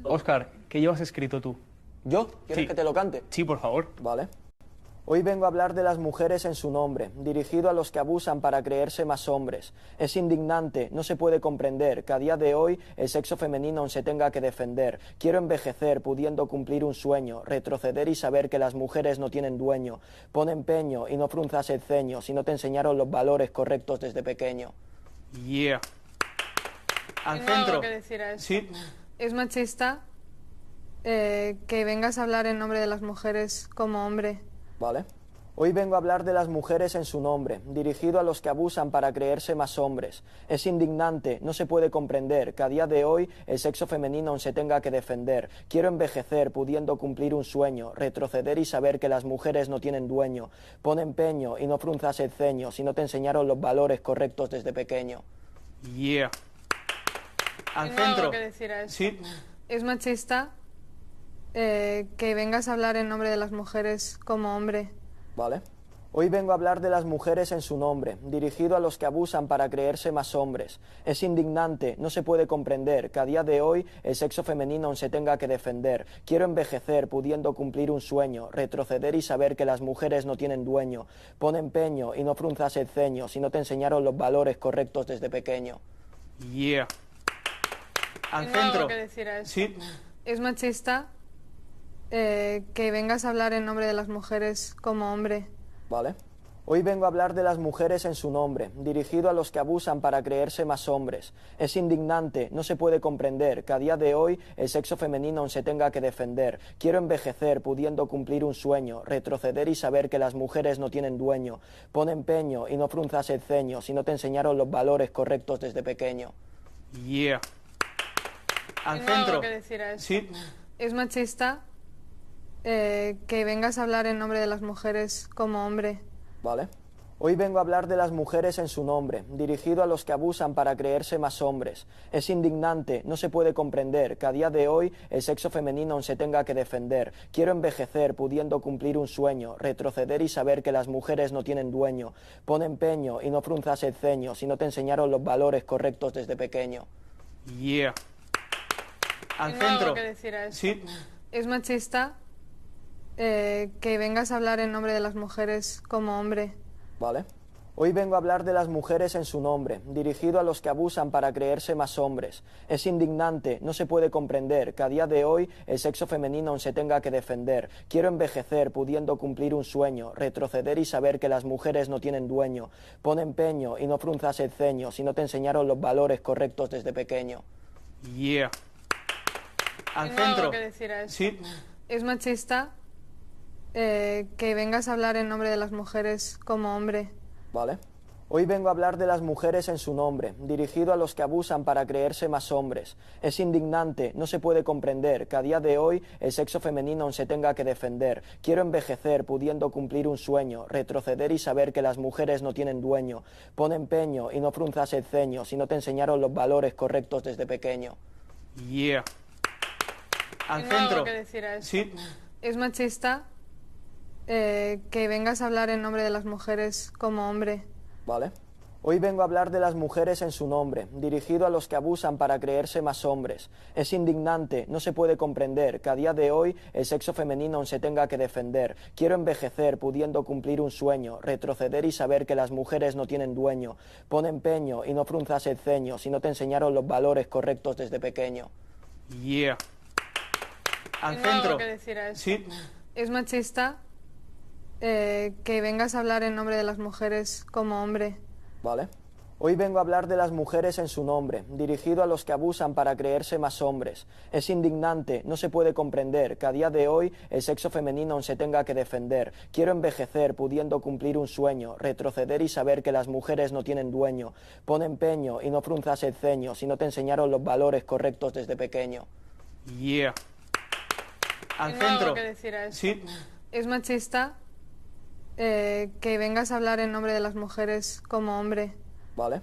Óscar, ¿qué llevas escrito tú? ¿Yo? ¿Quieres Sí. que te lo cante? Sí, por favor. Vale. Hoy vengo a hablar de las mujeres en su nombre, dirigido a los que abusan para creerse más hombres. Es indignante, no se puede comprender que a día de hoy el sexo femenino aún se tenga que defender. Quiero envejecer pudiendo cumplir un sueño, retroceder y saber que las mujeres no tienen dueño. Pon empeño y no frunzas el ceño si no te enseñaron los valores correctos desde pequeño. Yeah. Al Tengo algo centro. que decir a esto. Sí. Es machista que vengas a hablar en nombre de las mujeres como hombre. ¿Vale? Hoy vengo a hablar de las mujeres en su nombre, dirigido a los que abusan para creerse más hombres. Es indignante, no se puede comprender que a día de hoy el sexo femenino aún se tenga que defender. Quiero envejecer pudiendo cumplir un sueño, retroceder y saber que las mujeres no tienen dueño. Pon empeño y no frunzas el ceño si no te enseñaron los valores correctos desde pequeño. Yeah. Al Tengo algo centro. que decir a esto. Sí. Es machista que vengas a hablar en nombre de las mujeres como hombre. ¿Vale? Hoy vengo a hablar de las mujeres en su nombre, dirigido a los que abusan para creerse más hombres. Es indignante, no se puede comprender que a día de hoy el sexo femenino aún se tenga que defender. Quiero envejecer pudiendo cumplir un sueño, retroceder y saber que las mujeres no tienen dueño. Pon empeño y no frunzas el ceño si no te enseñaron los valores correctos desde pequeño. Yeah. Al Tengo algo centro. que decir a esto. Sí. Es machista que vengas a hablar en nombre de las mujeres como hombre. ¿Vale? Hoy vengo a hablar de las mujeres en su nombre, dirigido a los que abusan para creerse más hombres. Es indignante, no se puede comprender que a día de hoy el sexo femenino aún se tenga que defender. Quiero envejecer pudiendo cumplir un sueño, retroceder y saber que las mujeres no tienen dueño. Pon empeño y no frunzas el ceño si no te enseñaron los valores correctos desde pequeño. Yeah. Al Tengo algo centro. que decir a esto. Sí. Es machista que vengas a hablar en nombre de las mujeres como hombre. ¿Vale? Hoy vengo a hablar de las mujeres en su nombre, dirigido a los que abusan para creerse más hombres. Es indignante, no se puede comprender que a día de hoy el sexo femenino aún se tenga que defender. Quiero envejecer pudiendo cumplir un sueño, retroceder y saber que las mujeres no tienen dueño. Pon empeño y no frunzas el ceño si no te enseñaron los valores correctos desde pequeño. Yeah. Al Tengo algo centro. que decir a esto. Sí. Es machista que vengas a hablar en nombre de las mujeres como hombre. ¿Vale? Hoy vengo a hablar de las mujeres en su nombre, dirigido a los que abusan para creerse más hombres. Es indignante, no se puede comprender que a día de hoy el sexo femenino aún se tenga que defender. Quiero envejecer pudiendo cumplir un sueño, retroceder y saber que las mujeres no tienen dueño. Pon empeño y no frunzas el ceño si no te enseñaron los valores correctos desde pequeño. Yeah. Al Tengo centro. algo que decir a esto. Sí. Es machista que vengas a hablar en nombre de las mujeres como hombre. ¿Vale? Hoy vengo a hablar de las mujeres en su nombre, dirigido a los que abusan para creerse más hombres. Es indignante, no se puede comprender que a día de hoy el sexo femenino aún se tenga que defender. Quiero envejecer pudiendo cumplir un sueño, retroceder y saber que las mujeres no tienen dueño. Pon empeño y no frunzas el ceño si no te enseñaron los valores correctos desde pequeño. Yeah. Al Tengo centro. algo que decir a esto. Sí. Es machista que vengas a hablar en nombre de las mujeres como hombre. ¿Vale? Hoy vengo a hablar de las mujeres en su nombre, dirigido a los que abusan para creerse más hombres. Es indignante, no se puede comprender que a día de hoy el sexo femenino aún se tenga que defender. Quiero envejecer pudiendo cumplir un sueño, retroceder y saber que las mujeres no tienen dueño. Pon empeño y no frunzas el ceño si no te enseñaron los valores correctos desde pequeño. Yeah. Al Tengo algo centro. que decir a esto. Sí. Es machista que vengas a hablar en nombre de las mujeres como hombre. ¿Vale? Hoy vengo a hablar de las mujeres en su nombre, dirigido a los que abusan para creerse más hombres. Es indignante, no se puede comprender que a día de hoy el sexo femenino aún se tenga que defender. Quiero envejecer pudiendo cumplir un sueño, retroceder y saber que las mujeres no tienen dueño. Pon empeño y no frunzas el ceño si no te enseñaron los valores correctos desde pequeño. Yeah. Al Tengo centro. algo que decir a esto. Sí. Es machista que vengas a hablar en nombre de las mujeres como hombre. ¿Vale?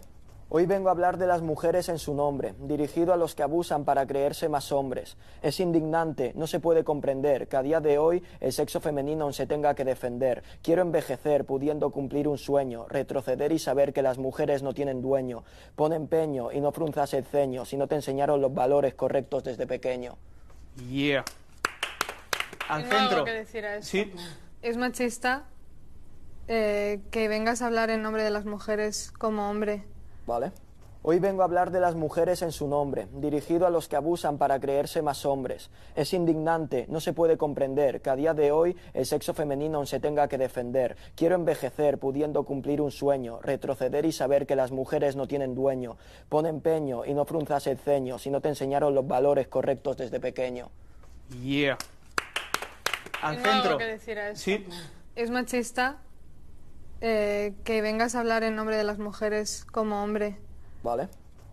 Hoy vengo a hablar de las mujeres en su nombre, dirigido a los que abusan para creerse más hombres. Es indignante, no se puede comprender que a día de hoy el sexo femenino aún se tenga que defender. Quiero envejecer pudiendo cumplir un sueño, retroceder y saber que las mujeres no tienen dueño. Pon empeño y no frunzas el ceño si no te enseñaron los valores correctos desde pequeño. Yeah. Al Tengo algo centro. que decir a eso. Sí. Es machista que vengas a hablar en nombre de las mujeres como hombre. ¿Vale? Hoy vengo a hablar de las mujeres en su nombre, dirigido a los que abusan para creerse más hombres. Es indignante, no se puede comprender que a día de hoy el sexo femenino aún se tenga que defender. Quiero envejecer pudiendo cumplir un sueño, retroceder y saber que las mujeres no tienen dueño. Pon empeño y no frunzas el ceño si no te enseñaron los valores correctos desde pequeño. Yeah. Al Tengo algo centro. que decir a eso. Sí. Es machista que vengas a hablar en nombre de las mujeres como hombre. ¿Vale?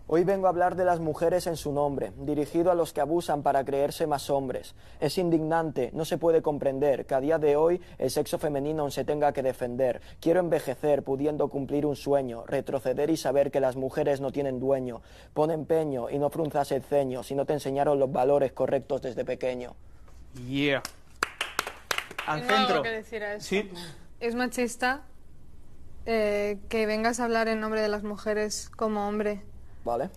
Hoy vengo a hablar de las mujeres en su nombre, dirigido a los que abusan para creerse más hombres. Es indignante, no se puede comprender que a día de hoy el sexo femenino aún se tenga que defender. Quiero envejecer pudiendo cumplir un sueño, retroceder y saber que las mujeres no tienen dueño. Pon empeño y no frunzas el ceño si no te enseñaron los valores correctos desde pequeño. Yeah. Al Tengo algo centro. que decir a eso. Sí. Es machista que vengas a hablar en nombre de las mujeres como hombre. ¿Vale?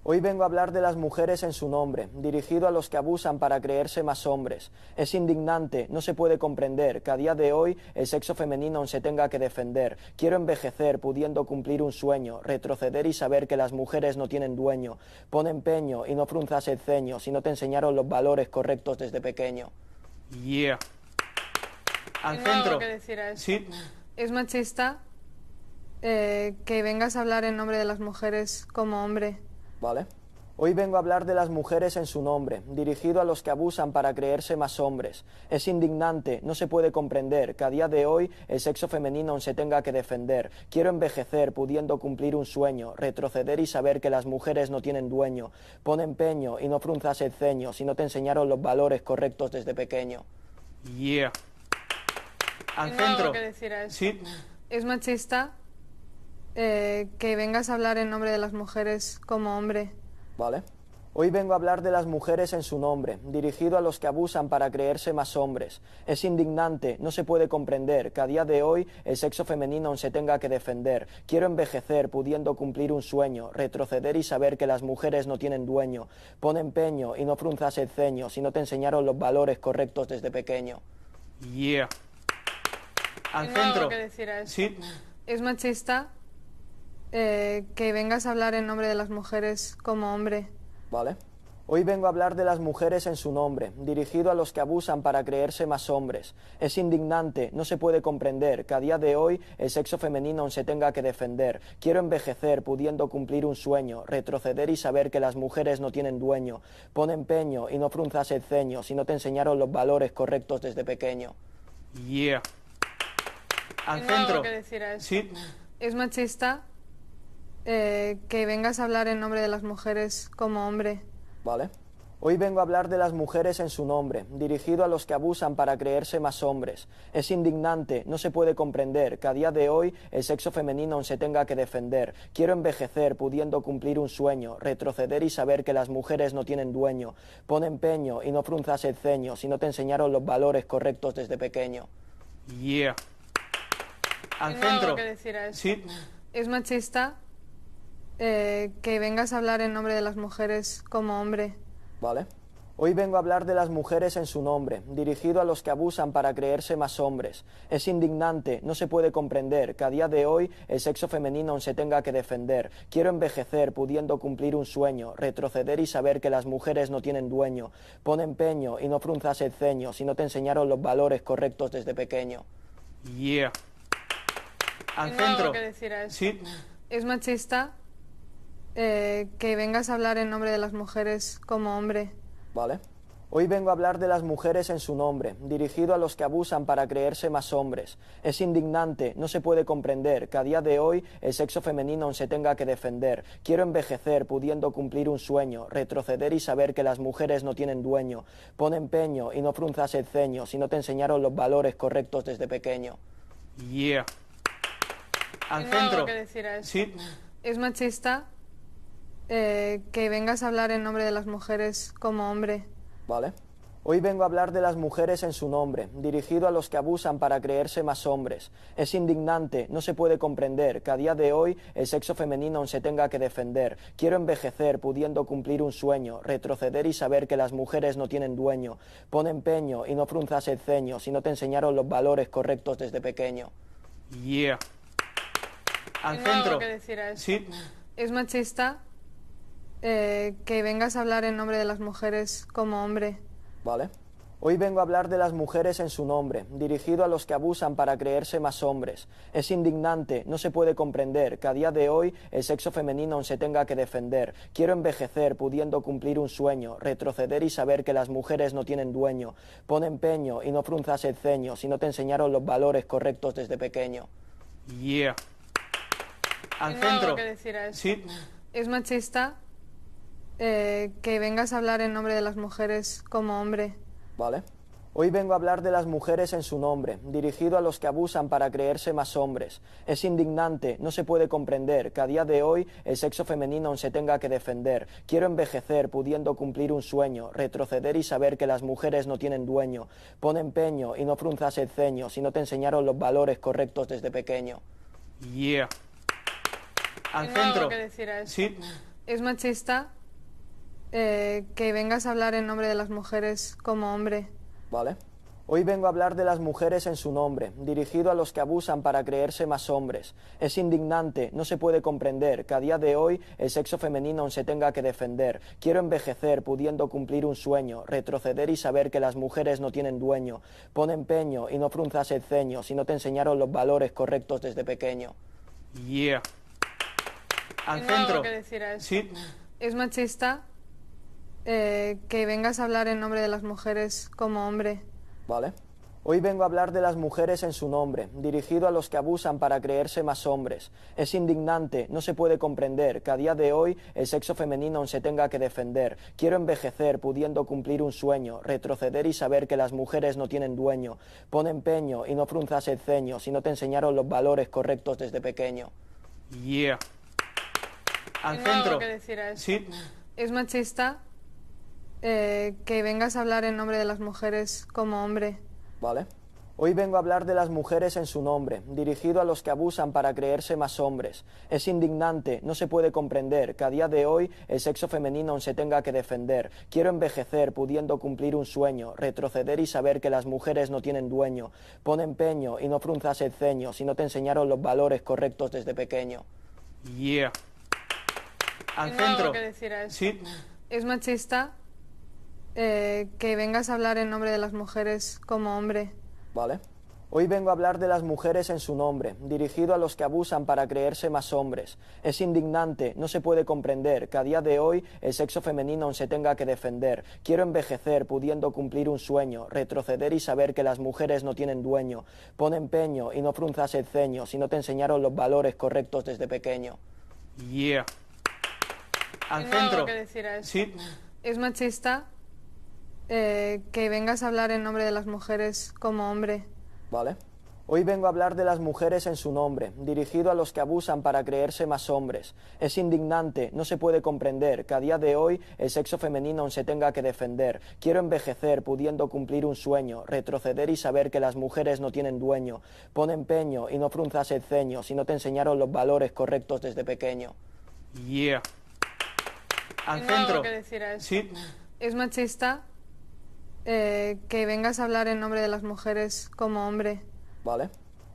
Hoy vengo a hablar de las mujeres en su nombre, dirigido a los que abusan para creerse más hombres. Es indignante, no se puede comprender que a día de hoy el sexo femenino aún se tenga que defender. Quiero envejecer pudiendo cumplir un sueño, retroceder y saber que las mujeres no tienen dueño. Pon empeño y no frunzas el ceño si no te enseñaron los valores correctos desde pequeño. Yeah. Al Tengo algo centro. que decir a eso. Sí. Es machista que vengas a hablar en nombre de las mujeres como hombre. ¿Vale? Hoy vengo a hablar de las mujeres en su nombre, dirigido a los que abusan para creerse más hombres. Es indignante, no se puede comprender que a día de hoy el sexo femenino aún se tenga que defender. Quiero envejecer pudiendo cumplir un sueño, retroceder y saber que las mujeres no tienen dueño. Pon empeño y no frunzas el ceño si no te enseñaron los valores correctos desde pequeño. Yeah. Al Tengo algo centro. que decir a eso. Sí. Es machista que vengas a hablar en nombre de las mujeres como hombre. ¿Vale? Hoy vengo a hablar de las mujeres en su nombre, dirigido a los que abusan para creerse más hombres. Es indignante, no se puede comprender que a día de hoy el sexo femenino aún se tenga que defender. Quiero envejecer pudiendo cumplir un sueño, retroceder y saber que las mujeres no tienen dueño. Pon empeño y no frunzas el ceño si no te enseñaron los valores correctos desde pequeño. Yeah. Al Tengo algo centro. que decir a eso. Sí. Es machista que vengas a hablar en nombre de las mujeres como hombre. ¿Vale? Hoy vengo a hablar de las mujeres en su nombre, dirigido a los que abusan para creerse más hombres. Es indignante, no se puede comprender que a día de hoy el sexo femenino aún se tenga que defender. Quiero envejecer pudiendo cumplir un sueño, retroceder y saber que las mujeres no tienen dueño. Pon empeño y no frunzas el ceño si no te enseñaron los valores correctos desde pequeño. Yeah. Al Tengo algo centro. que decir a eso. Sí. Es machista que vengas a hablar en nombre de las mujeres como hombre. ¿Vale? Hoy vengo a hablar de las mujeres en su nombre, dirigido a los que abusan para creerse más hombres. Es indignante, no se puede comprender que a día de hoy el sexo femenino aún se tenga que defender. Quiero envejecer pudiendo cumplir un sueño, retroceder y saber que las mujeres no tienen dueño. Pon empeño y no frunzas el ceño si no te enseñaron los valores correctos desde pequeño. Yeah. Al Tengo algo centro. que decir a eso. Sí. Es machista que vengas a hablar en nombre de las mujeres como hombre. ¿Vale? Hoy vengo a hablar de las mujeres en su nombre, dirigido a los que abusan para creerse más hombres. Es indignante, no se puede comprender que a día de hoy el sexo femenino aún se tenga que defender. Quiero envejecer pudiendo cumplir un sueño, retroceder y saber que las mujeres no tienen dueño. Pon empeño y no frunzas el ceño si no te enseñaron los valores correctos desde pequeño. Yeah. Al Tengo algo centro. que decir a eso. Sí. Es machista que vengas a hablar en nombre de las mujeres como hombre. ¿Vale? Hoy vengo a hablar de las mujeres en su nombre, dirigido a los que abusan para creerse más hombres. Es indignante, no se puede comprender que a día de hoy el sexo femenino aún se tenga que defender. Quiero envejecer pudiendo cumplir un sueño, retroceder y saber que las mujeres no tienen dueño. Pon empeño y no frunzas el ceño si no te enseñaron los valores correctos desde pequeño. Yeah. Al Tengo algo centro. que decir a eso. Sí. Es machista que vengas a hablar en nombre de las mujeres como hombre. ¿Vale? Hoy vengo a hablar de las mujeres en su nombre, dirigido a los que abusan para creerse más hombres. Es indignante, no se puede comprender que a día de hoy el sexo femenino aún se tenga que defender. Quiero envejecer pudiendo cumplir un sueño, retroceder y saber que las mujeres no tienen dueño. Pon empeño y no frunzas el ceño si no te enseñaron los valores correctos desde pequeño. Yeah. Al Tengo algo centro. que decir a esto. Sí. Es machista que vengas a hablar en nombre de las mujeres como hombre. ¿Vale? Hoy vengo a hablar de las mujeres en su nombre, dirigido a los que abusan para creerse más hombres. Es indignante, no se puede comprender que a día de hoy el sexo femenino aún se tenga que defender. Quiero envejecer pudiendo cumplir un sueño, retroceder y saber que las mujeres no tienen dueño. Pon empeño y no frunzas el ceño si no te enseñaron los valores correctos desde pequeño. Yeah. Al Tengo algo centro. que decir a esto. Sí. Es machista que vengas a hablar en nombre de las mujeres como hombre. ¿Vale? Hoy vengo a hablar de las mujeres en su nombre, dirigido a los que abusan para creerse más hombres. Es indignante, no se puede comprender que a día de hoy el sexo femenino aún se tenga que defender. Quiero envejecer pudiendo cumplir un sueño, retroceder y saber que las mujeres no tienen dueño. Pon empeño y no frunzas el ceño si no te enseñaron los valores correctos desde pequeño. Yeah. Al Tengo algo centro. que decir a esto. Sí. Es machista que vengas a hablar en nombre de las mujeres como hombre. ¿Vale? Hoy vengo a hablar de las mujeres en su nombre, dirigido a los que abusan para creerse más hombres. Es indignante, no se puede comprender que a día de hoy el sexo femenino aún se tenga que defender. Quiero envejecer pudiendo cumplir un sueño, retroceder y saber que las mujeres no tienen dueño. Pon empeño y no frunzas el ceño si no te enseñaron los valores correctos desde pequeño. Yeah. Al Tengo algo centro. que decir a esto. Sí. Es machista que vengas a hablar en nombre de las mujeres como hombre. ¿Vale? Hoy vengo a hablar de las mujeres en su nombre, dirigido a los que abusan para creerse más hombres. Es indignante, no se puede comprender que a día de hoy el sexo femenino aún se tenga que defender. Quiero envejecer pudiendo cumplir un sueño, retroceder y saber que las mujeres no tienen dueño. Pon empeño y no frunzas el ceño si no te enseñaron los valores correctos desde pequeño. Yeah. Al Tengo algo centro. que decir a esto. Sí. Es machista que vengas a hablar en nombre de las mujeres como hombre. ¿Vale? Hoy vengo a hablar de las mujeres en su nombre, dirigido a los que abusan para creerse más hombres. Es indignante, no se puede comprender que a día de hoy el sexo femenino aún se tenga que defender. Quiero envejecer pudiendo cumplir un sueño, retroceder y saber que las mujeres no tienen dueño. Pon empeño y no frunzas el ceño si no te enseñaron los valores correctos desde pequeño. Yeah. Al Tengo algo centro. que decir a esto. Sí. Es machista que vengas a hablar en nombre de las mujeres como hombre. ¿Vale? Hoy vengo a hablar de las mujeres en su nombre, dirigido a los que abusan para creerse más hombres. Es indignante, no se puede comprender que a día de hoy el sexo femenino aún se tenga que defender. Quiero envejecer pudiendo cumplir un sueño, retroceder y saber que las mujeres no tienen dueño. Pon empeño y no frunzas el ceño si no te enseñaron los valores correctos desde pequeño. Yeah. Al Tengo algo centro. que decir a esto. Sí. Es machista que vengas a hablar en nombre de las mujeres como hombre. ¿Vale? Hoy vengo a hablar de las mujeres en su nombre, dirigido a los que abusan para creerse más hombres. Es indignante, no se puede comprender que a día de hoy el sexo femenino aún se tenga que defender. Quiero envejecer pudiendo cumplir un sueño, retroceder y saber que las mujeres no tienen dueño. Pon empeño y no frunzas el ceño si no te enseñaron los valores correctos desde pequeño. Yeah. Al Tengo algo centro. que decir a esto. Sí. Es machista que vengas a hablar en nombre de las mujeres como hombre. ¿Vale?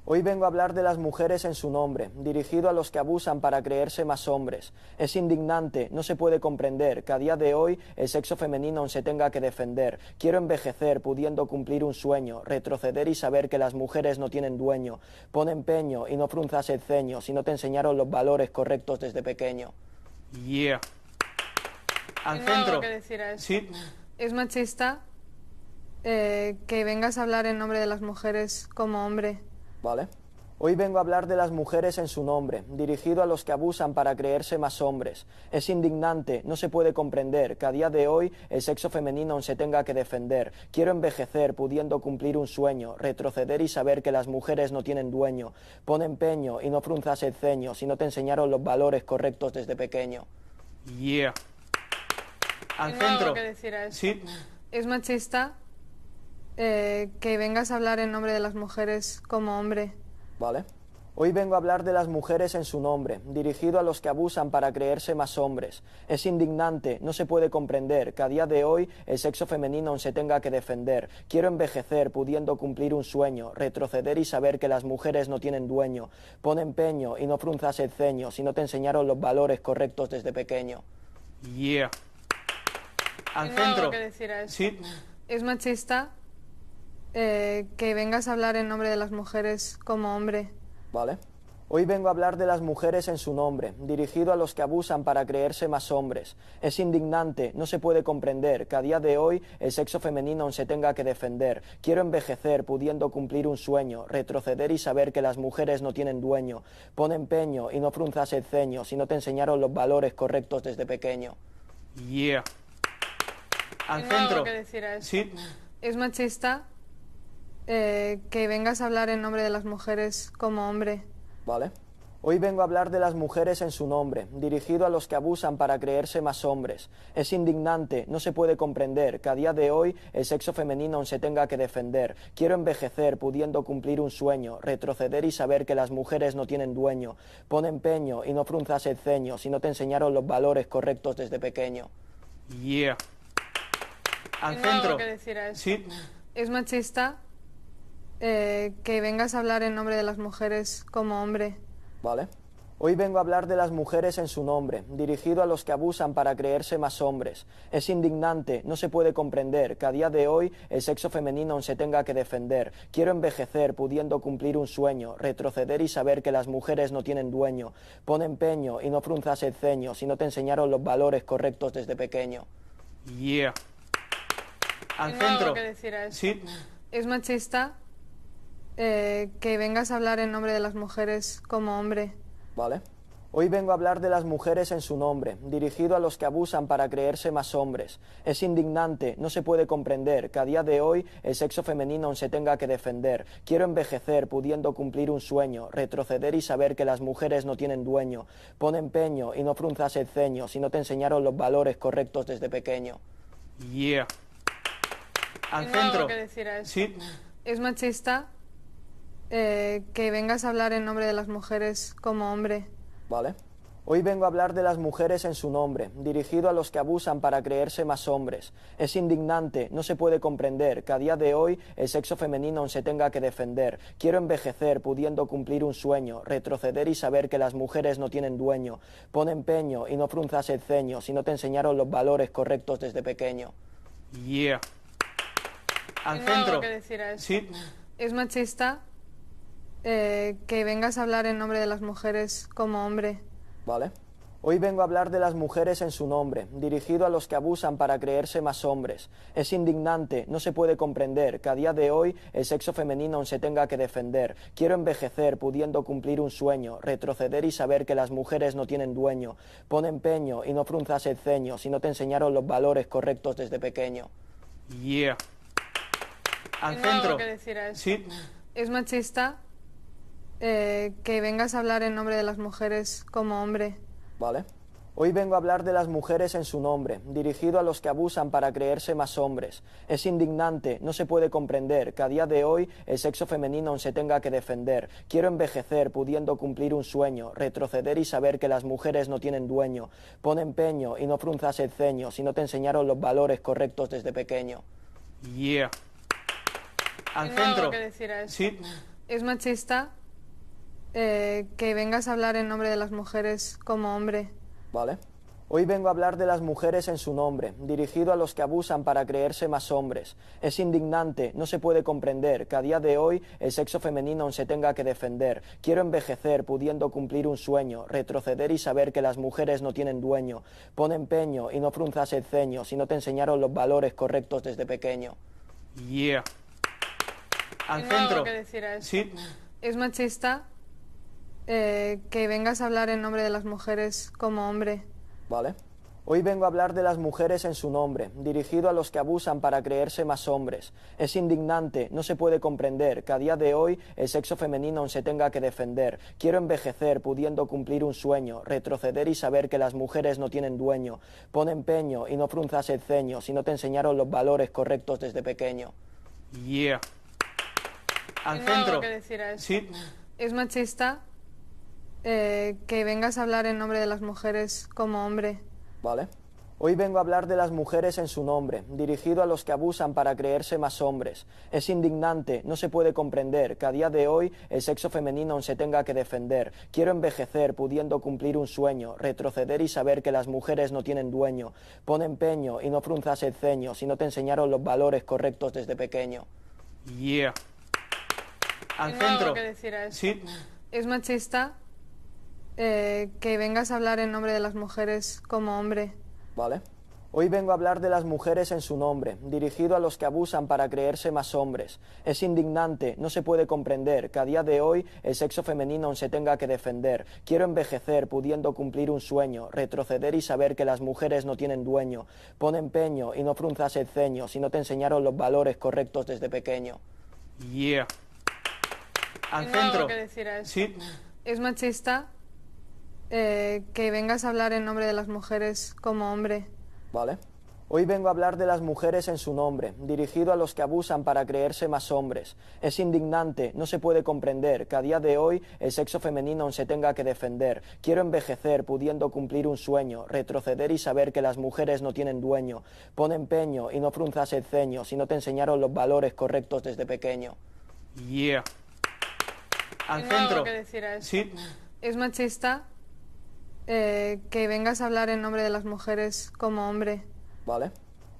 Hoy vengo a hablar de las mujeres en su nombre, dirigido a los que abusan para creerse más hombres. Es indignante, no se puede comprender que a día de hoy el sexo femenino aún se tenga que defender. Quiero envejecer pudiendo cumplir un sueño, retroceder y saber que las mujeres no tienen dueño. Pon empeño y no frunzas el ceño si no te enseñaron los valores correctos desde pequeño. Yeah. Al Tengo algo centro. que decir a esto. Sí. Es machista que vengas a hablar en nombre de las mujeres como hombre. ¿Vale? Hoy vengo a hablar de las mujeres en su nombre, dirigido a los que abusan para creerse más hombres. Es indignante, no se puede comprender que a día de hoy el sexo femenino aún se tenga que defender. Quiero envejecer pudiendo cumplir un sueño, retroceder y saber que las mujeres no tienen dueño. Pon empeño y no frunzas el ceño si no te enseñaron los valores correctos desde pequeño. Yeah. Al Tengo algo centro. que decir a esto. Sí. Es machista que vengas a hablar en nombre de las mujeres como hombre. ¿Vale? Hoy vengo a hablar de las mujeres en su nombre, dirigido a los que abusan para creerse más hombres. Es indignante, no se puede comprender que a día de hoy el sexo femenino aún se tenga que defender. Quiero envejecer pudiendo cumplir un sueño, retroceder y saber que las mujeres no tienen dueño. Pon empeño y no frunzas el ceño si no te enseñaron los valores correctos desde pequeño. Yeah. Al Tengo algo centro. que decir a eso. Sí. Es machista que vengas a hablar en nombre de las mujeres como hombre. ¿Vale? Hoy vengo a hablar de las mujeres en su nombre, dirigido a los que abusan para creerse más hombres. Es indignante, no se puede comprender que a día de hoy el sexo femenino aún se tenga que defender. Quiero envejecer pudiendo cumplir un sueño, retroceder y saber que las mujeres no tienen dueño. Pon empeño y no frunzas el ceño si no te enseñaron los valores correctos desde pequeño. Yeah. Al Tengo algo centro. que decir a eso. Sí. Es machista que vengas a hablar en nombre de las mujeres como hombre. ¿Vale? Hoy vengo a hablar de las mujeres en su nombre, dirigido a los que abusan para creerse más hombres. Es indignante, no se puede comprender que a día de hoy el sexo femenino aún se tenga que defender. Quiero envejecer pudiendo cumplir un sueño, retroceder y saber que las mujeres no tienen dueño. Pon empeño y no frunzas el ceño si no te enseñaron los valores correctos desde pequeño. Yeah. Al Tengo algo centro. que decir a eso. Sí. Es machista que vengas a hablar en nombre de las mujeres como hombre. ¿Vale? Hoy vengo a hablar de las mujeres en su nombre, dirigido a los que abusan para creerse más hombres. Es indignante, no se puede comprender que a día de hoy el sexo femenino aún se tenga que defender. Quiero envejecer pudiendo cumplir un sueño, retroceder y saber que las mujeres no tienen dueño. Pon empeño y no frunzas el ceño si no te enseñaron los valores correctos desde pequeño. Yeah. Al Tengo centro. algo que decir a eso. Sí. Es machista que vengas a hablar en nombre de las mujeres como hombre. ¿Vale? Hoy vengo a hablar de las mujeres en su nombre, dirigido a los que abusan para creerse más hombres. Es indignante, no se puede comprender que a día de hoy el sexo femenino aún se tenga que defender. Quiero envejecer pudiendo cumplir un sueño, retroceder y saber que las mujeres no tienen dueño. Pon empeño y no frunzas el ceño si no te enseñaron los valores correctos desde pequeño. Yeah. Al Tengo algo centro. que decir a eso. Sí. Es machista que vengas a hablar en nombre de las mujeres como hombre. ¿Vale? Hoy vengo a hablar de las mujeres en su nombre, dirigido a los que abusan para creerse más hombres. Es indignante, no se puede comprender que a día de hoy el sexo femenino aún se tenga que defender. Quiero envejecer pudiendo cumplir un sueño, retroceder y saber que las mujeres no tienen dueño. Pon empeño y no frunzas el ceño si no te enseñaron los valores correctos desde pequeño. Yeah. Al Tengo algo centro. que decir a eso. Sí. Es machista que vengas a hablar en nombre de las mujeres como hombre. ¿Vale? Hoy vengo a hablar de las mujeres en su nombre, dirigido a los que abusan para creerse más hombres. Es indignante, no se puede comprender que a día de hoy el sexo femenino aún se tenga que defender. Quiero envejecer pudiendo cumplir un sueño, retroceder y saber que las mujeres no tienen dueño. Pon empeño y no frunzas el ceño si no te enseñaron los valores correctos desde pequeño. Yeah. Al Tengo algo centro. que decir a eso. Sí. Es machista que vengas a hablar en nombre de las mujeres como hombre. ¿Vale? Hoy vengo a hablar de las mujeres en su nombre, dirigido a los que abusan para creerse más hombres. Es indignante, no se puede comprender que a día de hoy el sexo femenino aún se tenga que defender. Quiero envejecer pudiendo cumplir un sueño, retroceder y saber que las mujeres no tienen dueño. Pon empeño y no frunzas el ceño si no te enseñaron los valores correctos desde pequeño. Yeah. Al Tengo algo centro. que decir a eso. Sí. Es machista que vengas a hablar en nombre de las mujeres como hombre. ¿Vale? Hoy vengo a hablar de las mujeres en su nombre, dirigido a los que abusan para creerse más hombres. Es indignante, no se puede comprender que a día de hoy el sexo femenino aún se tenga que defender. Quiero envejecer pudiendo cumplir un sueño, retroceder y saber que las mujeres no tienen dueño. Pon empeño y no frunzas el ceño si no te enseñaron los valores correctos desde pequeño. Yeah. Al Tengo algo centro. que decir a eso. Sí. Es machista que vengas a hablar en nombre de las mujeres como hombre. ¿Vale? Hoy vengo a hablar de las mujeres en su nombre, dirigido a los que abusan para creerse más hombres. Es indignante, no se puede comprender que a día de hoy el sexo femenino aún se tenga que defender. Quiero envejecer pudiendo cumplir un sueño, retroceder y saber que las mujeres no tienen dueño. Pon empeño y no frunzas el ceño si no te enseñaron los valores correctos desde pequeño. Yeah. Al Tengo algo centro. que decir a eso. Sí. Es machista que vengas a hablar en nombre de las mujeres como hombre. ¿Vale? Hoy vengo a hablar de las mujeres en su nombre, dirigido a los que abusan para creerse más hombres. Es indignante, no se puede comprender que a día de hoy el sexo femenino aún se tenga que defender. Quiero envejecer pudiendo cumplir un sueño, retroceder y saber que las mujeres no tienen dueño. Pon empeño y no frunzas el ceño si no te enseñaron los valores correctos desde pequeño. Yeah. Al Tengo algo centro. que decir a eso. Sí. Es machista que vengas a hablar en nombre de las mujeres como hombre. ¿Vale? Hoy vengo a hablar de las mujeres en su nombre, dirigido a los que abusan para creerse más hombres. Es indignante, no se puede comprender que a día de hoy el sexo femenino aún se tenga que defender. Quiero envejecer pudiendo cumplir un sueño, retroceder y saber que las mujeres no tienen dueño. Pon empeño y no frunzas el ceño si no te enseñaron los valores correctos desde pequeño. Yeah. Al Tengo algo centro. que decir a eso. Sí. Es machista que vengas a hablar en nombre de las mujeres como hombre. ¿Vale? Hoy vengo a hablar de las mujeres en su nombre, dirigido a los que abusan para creerse más hombres. Es indignante, no se puede comprender que a día de hoy el sexo femenino aún se tenga que defender. Quiero envejecer pudiendo cumplir un sueño, retroceder y saber que las mujeres no tienen dueño. Pon empeño y no frunzas el ceño si no te enseñaron los valores correctos desde pequeño. Yeah. Al Tengo algo centro. que decir a eso. Sí. Es machista que vengas a hablar en nombre de las mujeres como hombre. ¿Vale?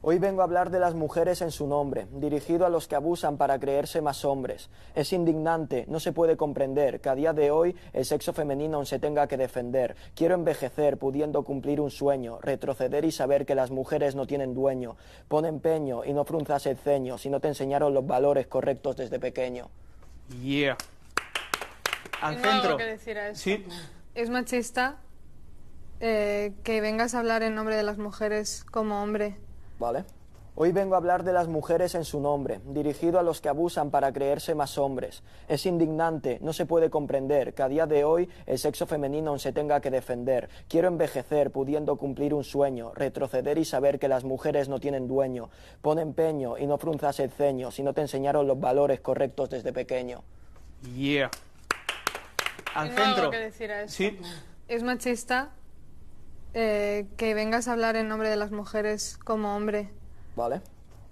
Hoy vengo a hablar de las mujeres en su nombre, dirigido a los que abusan para creerse más hombres. Es indignante, no se puede comprender que a día de hoy el sexo femenino aún se tenga que defender. Quiero envejecer pudiendo cumplir un sueño, retroceder y saber que las mujeres no tienen dueño. Pon empeño y no frunzas el ceño si no te enseñaron los valores correctos desde pequeño. Yeah. Al Tengo algo centro. que decir a eso. Sí. Es machista que vengas a hablar en nombre de las mujeres como hombre. ¿Vale? Hoy vengo a hablar de las mujeres en su nombre, dirigido a los que abusan para creerse más hombres. Es indignante, no se puede comprender que a día de hoy el sexo femenino aún se tenga que defender. Quiero envejecer pudiendo cumplir un sueño, retroceder y saber que las mujeres no tienen dueño. Pon empeño y no frunzas el ceño si no te enseñaron los valores correctos desde pequeño. Yeah. Al Tengo algo centro. que decir a eso. Sí. Es machista que vengas a hablar en nombre de las mujeres como hombre. ¿Vale?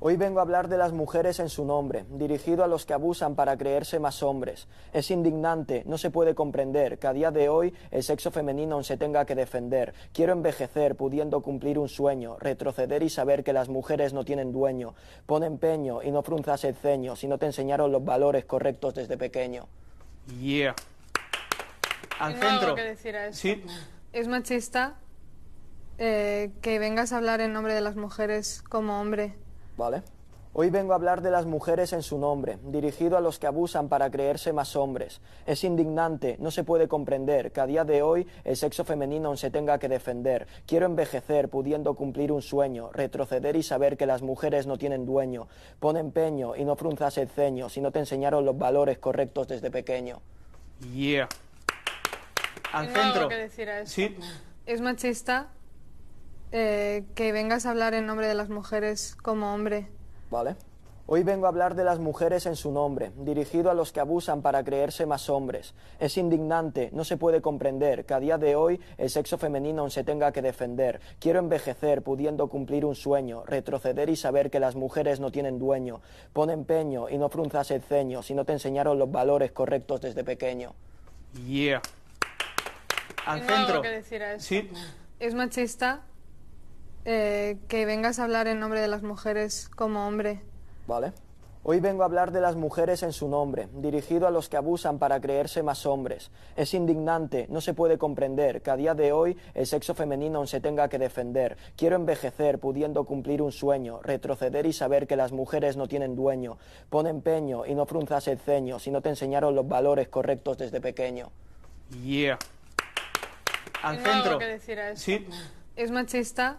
Hoy vengo a hablar de las mujeres en su nombre, dirigido a los que abusan para creerse más hombres. Es indignante, no se puede comprender que a día de hoy el sexo femenino aún se tenga que defender. Quiero envejecer pudiendo cumplir un sueño, retroceder y saber que las mujeres no tienen dueño. Pon empeño y no frunzas el ceño si no te enseñaron los valores correctos desde pequeño. Yeah. Al Tengo algo centro. que decir a eso. Sí. Es machista que vengas a hablar en nombre de las mujeres como hombre. ¿Vale? Hoy vengo a hablar de las mujeres en su nombre, dirigido a los que abusan para creerse más hombres. Es indignante, no se puede comprender que a día de hoy el sexo femenino aún se tenga que defender. Quiero envejecer pudiendo cumplir un sueño, retroceder y saber que las mujeres no tienen dueño. Pon empeño y no frunzas el ceño si no te enseñaron los valores correctos desde pequeño. Yeah. Al Tengo algo centro. que decir a eso. Sí. Es machista que vengas a hablar en nombre de las mujeres como hombre. ¿Vale? Hoy vengo a hablar de las mujeres en su nombre, dirigido a los que abusan para creerse más hombres. Es indignante, no se puede comprender que a día de hoy el sexo femenino aún se tenga que defender. Quiero envejecer pudiendo cumplir un sueño, retroceder y saber que las mujeres no tienen dueño. Pon empeño y no frunzas el ceño si no te enseñaron los valores correctos desde pequeño. Yeah. Al Tengo algo centro. que decir a eso. Sí. Es machista que vengas a hablar en nombre de las mujeres como hombre. ¿Vale? Hoy vengo a hablar de las mujeres en su nombre, dirigido a los que abusan para creerse más hombres. Es indignante, no se puede comprender que a día de hoy el sexo femenino aún se tenga que defender. Quiero envejecer pudiendo cumplir un sueño, retroceder y saber que las mujeres no tienen dueño. Pon empeño y no frunzas el ceño si no te enseñaron los valores correctos desde pequeño. Yeah. Al Tengo algo centro. que decir a eso. Sí. Es machista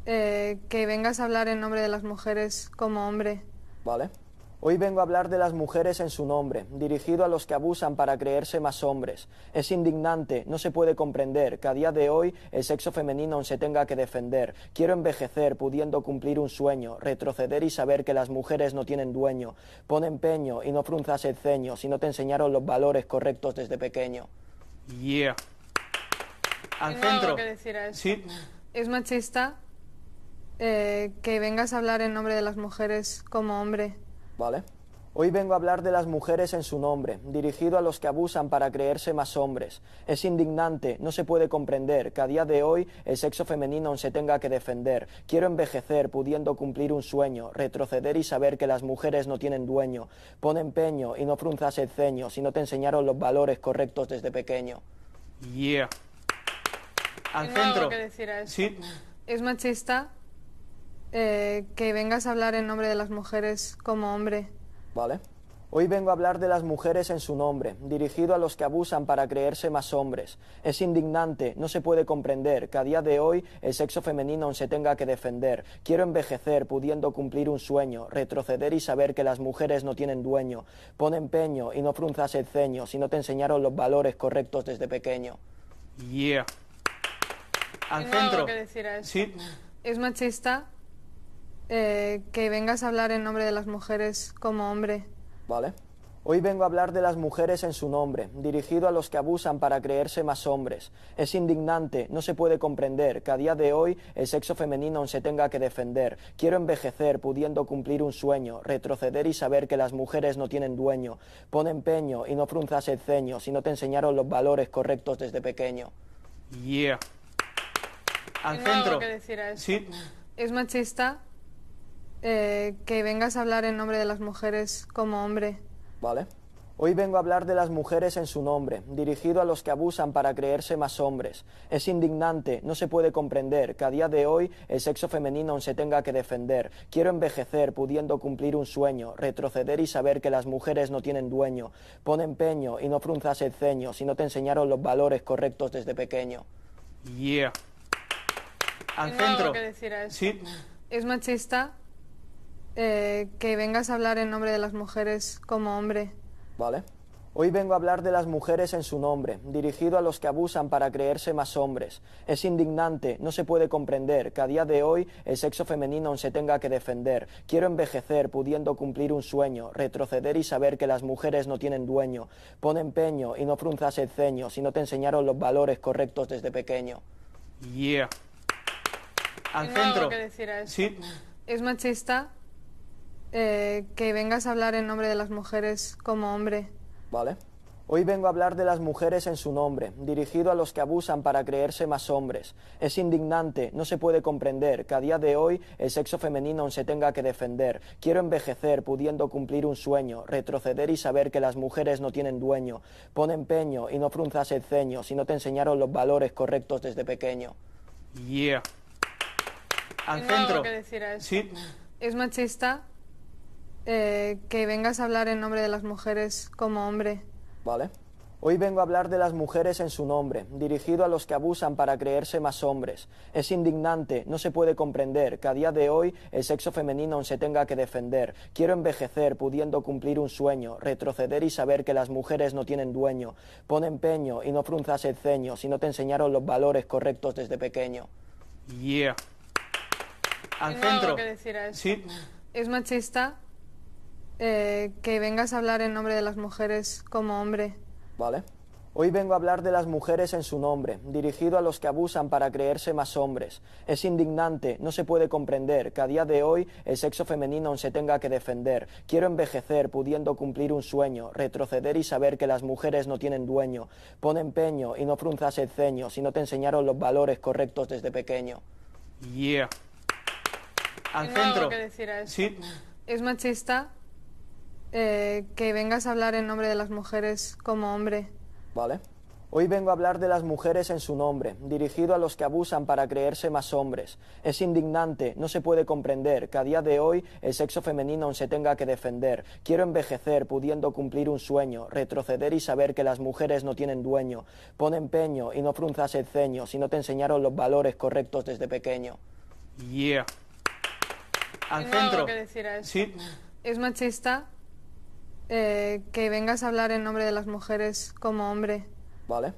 que vengas a hablar en nombre de las mujeres como hombre. ¿Vale? Hoy vengo a hablar de las mujeres en su nombre, dirigido a los que abusan para creerse más hombres. Es indignante, no se puede comprender que a día de hoy el sexo femenino aún se tenga que defender. Quiero envejecer pudiendo cumplir un sueño, retroceder y saber que las mujeres no tienen dueño. Pon empeño y no frunzas el ceño si no te enseñaron los valores correctos desde pequeño. Yeah. Al Tengo algo centro. que decir a esto. Sí. Es machista que vengas a hablar en nombre de las mujeres como hombre. ¿Vale? Hoy vengo a hablar de las mujeres en su nombre, dirigido a los que abusan para creerse más hombres. Es indignante, no se puede comprender que a día de hoy el sexo femenino aún se tenga que defender. Quiero envejecer pudiendo cumplir un sueño, retroceder y saber que las mujeres no tienen dueño. Pon empeño y no frunzas el ceño si no te enseñaron los valores correctos desde pequeño. Yeah. Al Tengo centro. algo que decir a esto. Sí. Es machista que vengas a hablar en nombre de las mujeres como hombre. ¿Vale? Hoy vengo a hablar de las mujeres en su nombre, dirigido a los que abusan para creerse más hombres. Es indignante, no se puede comprender que a día de hoy el sexo femenino aún se tenga que defender. Quiero envejecer pudiendo cumplir un sueño, retroceder y saber que las mujeres no tienen dueño. Pon empeño y no frunzas el ceño si no te enseñaron los valores correctos desde pequeño. Yeah. Al Tengo centro. algo que decir a esto. Sí. Es machista que vengas a hablar en nombre de las mujeres como hombre. ¿Vale? Hoy vengo a hablar de las mujeres en su nombre, dirigido a los que abusan para creerse más hombres. Es indignante, no se puede comprender que a día de hoy el sexo femenino aún se tenga que defender. Quiero envejecer pudiendo cumplir un sueño, retroceder y saber que las mujeres no tienen dueño. Pon empeño y no frunzas el ceño si no te enseñaron los valores correctos desde pequeño. Yeah. Al Tengo centro. algo que decir a esto. Sí. Es machista que vengas a hablar en nombre de las mujeres como hombre. ¿Vale? Hoy vengo a hablar de las mujeres en su nombre, dirigido a los que abusan para creerse más hombres. Es indignante, no se puede comprender que a día de hoy el sexo femenino aún se tenga que defender. Quiero envejecer pudiendo cumplir un sueño, retroceder y saber que las mujeres no tienen dueño. Pon empeño y no frunzas el ceño si no te enseñaron los valores correctos desde pequeño. Yeah. Al Tengo algo centro. que decir a esto. Sí. Es machista que vengas a hablar en nombre de las mujeres como hombre. ¿Vale? Hoy vengo a hablar de las mujeres en su nombre, dirigido a los que abusan para creerse más hombres. Es indignante, no se puede comprender que a día de hoy el sexo femenino aún se tenga que defender. Quiero envejecer pudiendo cumplir un sueño, retroceder y saber que las mujeres no tienen dueño. Pon empeño y no frunzas el ceño si no te enseñaron los valores correctos desde pequeño. Yeah. Al Tengo centro. algo que decir a esto. Sí. Es machista que vengas a hablar en nombre de las mujeres como hombre. ¿Vale? Hoy vengo a hablar de las mujeres en su nombre, dirigido a los que abusan para creerse más hombres. Es indignante, no se puede comprender que a día de hoy el sexo femenino aún se tenga que defender. Quiero envejecer pudiendo cumplir un sueño, retroceder y saber que las mujeres no tienen dueño. Pon empeño y no frunzas el ceño si no te enseñaron los valores correctos desde pequeño. Yeah. Al Tengo algo centro. que decir a esto. Sí. Es machista que vengas a hablar en nombre de las mujeres como hombre. ¿Vale? Hoy vengo a hablar de las mujeres en su nombre, dirigido a los que abusan para creerse más hombres. Es indignante, no se puede comprender que a día de hoy el sexo femenino aún se tenga que defender. Quiero envejecer pudiendo cumplir un sueño, retroceder y saber que las mujeres no tienen dueño. Pon empeño y no frunzas el ceño si no te enseñaron los valores correctos desde pequeño. Yeah. Al Tengo centro. algo que decir a esto. Sí. Es machista que vengas a hablar en nombre de las mujeres como hombre. ¿Vale? Hoy vengo a hablar de las mujeres en su nombre, dirigido a los que abusan para creerse más hombres. Es indignante, no se puede comprender que a día de hoy el sexo femenino aún se tenga que defender. Quiero envejecer pudiendo cumplir un sueño, retroceder y saber que las mujeres no tienen dueño. Pon empeño y no frunzas el ceño si no te enseñaron los valores correctos desde pequeño. Yeah. Al Tengo centro. algo que decir a esto. Sí. Es machista que vengas a hablar en nombre de las mujeres como hombre. ¿Vale? Hoy vengo a hablar de las mujeres en su nombre, dirigido a los que abusan para creerse más hombres. Es indignante, no se puede comprender que a día de hoy el sexo femenino aún se tenga que defender. Quiero envejecer pudiendo cumplir un sueño, retroceder y saber que las mujeres no tienen dueño. Pon empeño y no frunzas el ceño si no te enseñaron los valores correctos desde pequeño. Yeah. Al Tengo algo centro. que decir a esto. Sí. Es machista que vengas a hablar en nombre de las mujeres como hombre. ¿Vale?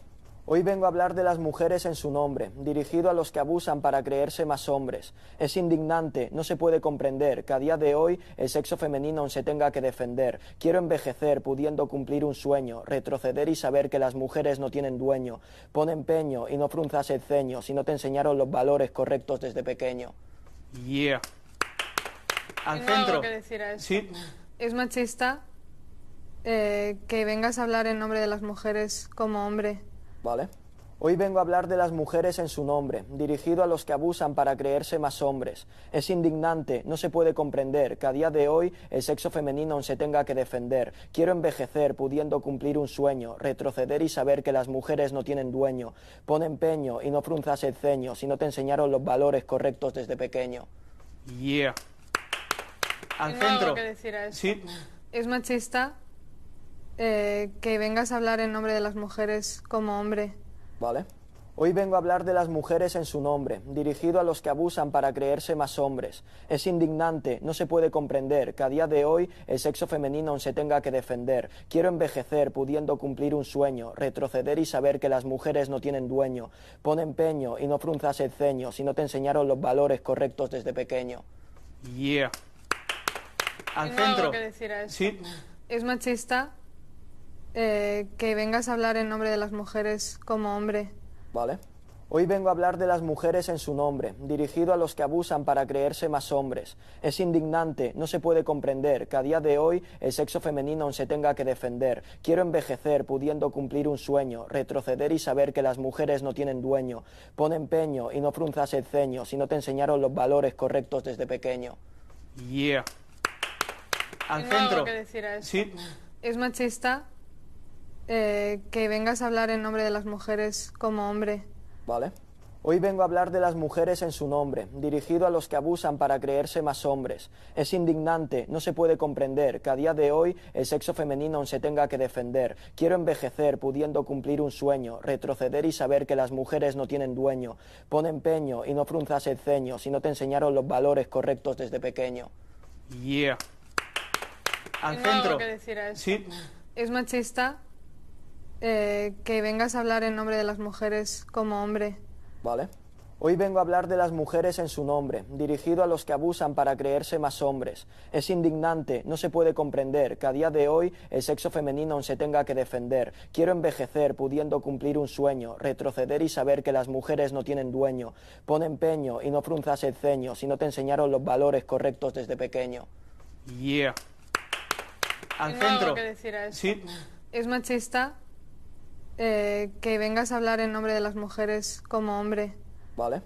Hoy vengo a hablar de las mujeres en su nombre, dirigido a los que abusan para creerse más hombres. Es indignante, no se puede comprender que a día de hoy el sexo femenino aún se tenga que defender. Quiero envejecer pudiendo cumplir un sueño, retroceder y saber que las mujeres no tienen dueño. Pon empeño y no frunzas el ceño si no te enseñaron los valores correctos desde pequeño. Yeah. Al Tengo centro. algo que decir a esto. Sí. Es machista que vengas a hablar en nombre de las mujeres como hombre. ¿Vale? Hoy vengo a hablar de las mujeres en su nombre, dirigido a los que abusan para creerse más hombres. Es indignante, no se puede comprender que a día de hoy el sexo femenino aún se tenga que defender. Quiero envejecer pudiendo cumplir un sueño, retroceder y saber que las mujeres no tienen dueño. Pon empeño y no frunzas el ceño si no te enseñaron los valores correctos desde pequeño. Yeah. Al Tengo algo centro. que decir a esto. Sí. Es machista que vengas a hablar en nombre de las mujeres como hombre. ¿Vale? Hoy vengo a hablar de las mujeres en su nombre, dirigido a los que abusan para creerse más hombres. Es indignante, no se puede comprender que a día de hoy el sexo femenino aún se tenga que defender. Quiero envejecer pudiendo cumplir un sueño, retroceder y saber que las mujeres no tienen dueño. Pon empeño y no frunzas el ceño si no te enseñaron los valores correctos desde pequeño. Yeah. Al Tengo algo centro. que decir a esto. Sí. Es machista que vengas a hablar en nombre de las mujeres como hombre. ¿Vale? Hoy vengo a hablar de las mujeres en su nombre, dirigido a los que abusan para creerse más hombres. Es indignante, no se puede comprender que a día de hoy el sexo femenino aún se tenga que defender. Quiero envejecer pudiendo cumplir un sueño, retroceder y saber que las mujeres no tienen dueño. Pon empeño y no frunzas el ceño si no te enseñaron los valores correctos desde pequeño. Yeah. Al Tengo algo centro. que decir a esto. Sí. Es machista que vengas a hablar en nombre de las mujeres como hombre. ¿Vale? Hoy vengo a hablar de las mujeres en su nombre, dirigido a los que abusan para creerse más hombres. Es indignante, no se puede comprender que a día de hoy el sexo femenino aún se tenga que defender. Quiero envejecer pudiendo cumplir un sueño, retroceder y saber que las mujeres no tienen dueño. Pon empeño y no frunzas el ceño si no te enseñaron los valores correctos desde pequeño. Yeah. Al Tengo algo centro. que decir a esto. Sí. Es machista que vengas a hablar en nombre de las mujeres como hombre. ¿Vale? Hoy vengo a hablar de las mujeres en su nombre, dirigido a los que abusan para creerse más hombres. Es indignante, no se puede comprender que a día de hoy el sexo femenino aún se tenga que defender. Quiero envejecer pudiendo cumplir un sueño, retroceder y saber que las mujeres no tienen dueño. Pon empeño y no frunzas el ceño si no te enseñaron los valores correctos desde pequeño. Yeah. Al Tengo algo centro. que decir a esto. Sí. Es machista que vengas a hablar en nombre de las mujeres como hombre. ¿Vale?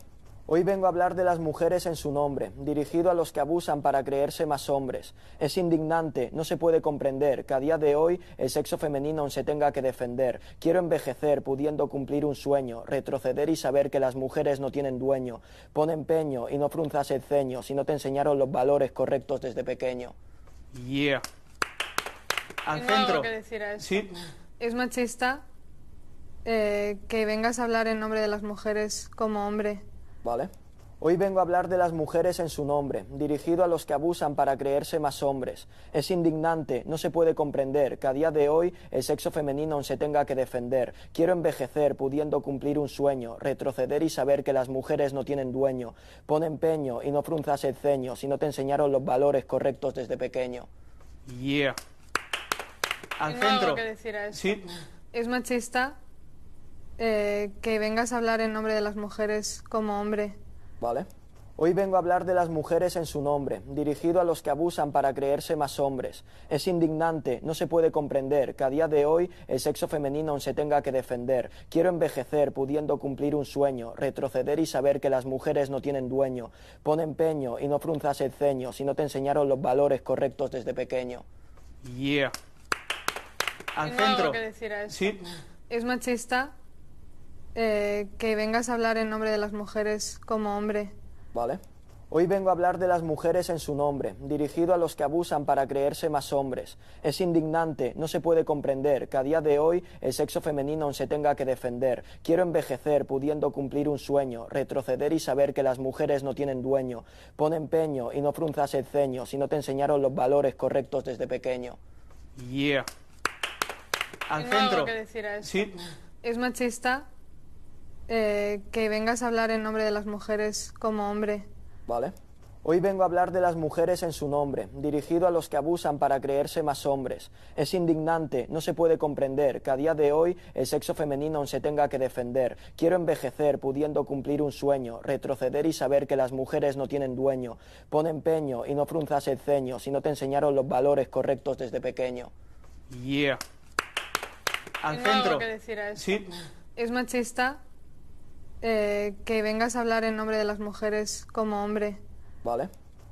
Hoy vengo a hablar de las mujeres en su nombre, dirigido a los que abusan para creerse más hombres. Es indignante, no se puede comprender que a día de hoy el sexo femenino aún se tenga que defender. Quiero envejecer pudiendo cumplir un sueño, retroceder y saber que las mujeres no tienen dueño. Pon empeño y no frunzas el ceño si no te enseñaron los valores correctos desde pequeño. Yeah. Al Tengo algo centro. que decir a esto. Sí. Es machista que vengas a hablar en nombre de las mujeres como hombre. ¿Vale? Hoy vengo a hablar de las mujeres en su nombre, dirigido a los que abusan para creerse más hombres. Es indignante, no se puede comprender que a día de hoy el sexo femenino aún se tenga que defender. Quiero envejecer pudiendo cumplir un sueño, retroceder y saber que las mujeres no tienen dueño. Pon empeño y no frunzas el ceño si no te enseñaron los valores correctos desde pequeño. Yeah. Al Tengo algo centro. que decir a esto. Sí. Es machista que vengas a hablar en nombre de las mujeres como hombre. ¿Vale? Hoy vengo a hablar de las mujeres en su nombre, dirigido a los que abusan para creerse más hombres. Es indignante, no se puede comprender que a día de hoy el sexo femenino aún se tenga que defender. Quiero envejecer pudiendo cumplir un sueño, retroceder y saber que las mujeres no tienen dueño. Pon empeño y no frunzas el ceño si no te enseñaron los valores correctos desde pequeño. Yeah. Al Tengo algo centro. que decir a esto. Sí. Es machista que vengas a hablar en nombre de las mujeres como hombre. ¿Vale? Hoy vengo a hablar de las mujeres en su nombre, dirigido a los que abusan para creerse más hombres. Es indignante, no se puede comprender que a día de hoy el sexo femenino aún se tenga que defender. Quiero envejecer pudiendo cumplir un sueño, retroceder y saber que las mujeres no tienen dueño. Pon empeño y no frunzas el ceño si no te enseñaron los valores correctos desde pequeño. Yeah. Al Tengo algo centro. que decir a eso. Sí. Es machista que vengas a hablar en nombre de las mujeres como hombre. ¿Vale? Hoy vengo a hablar de las mujeres en su nombre, dirigido a los que abusan para creerse más hombres. Es indignante, no se puede comprender que a día de hoy el sexo femenino aún se tenga que defender. Quiero envejecer pudiendo cumplir un sueño, retroceder y saber que las mujeres no tienen dueño. Pon empeño y no frunzas el ceño si no te enseñaron los valores correctos desde pequeño. Yeah. Al Tengo algo centro. que decir a eso. Sí. Es machista que vengas a hablar en nombre de las mujeres como hombre. ¿Vale?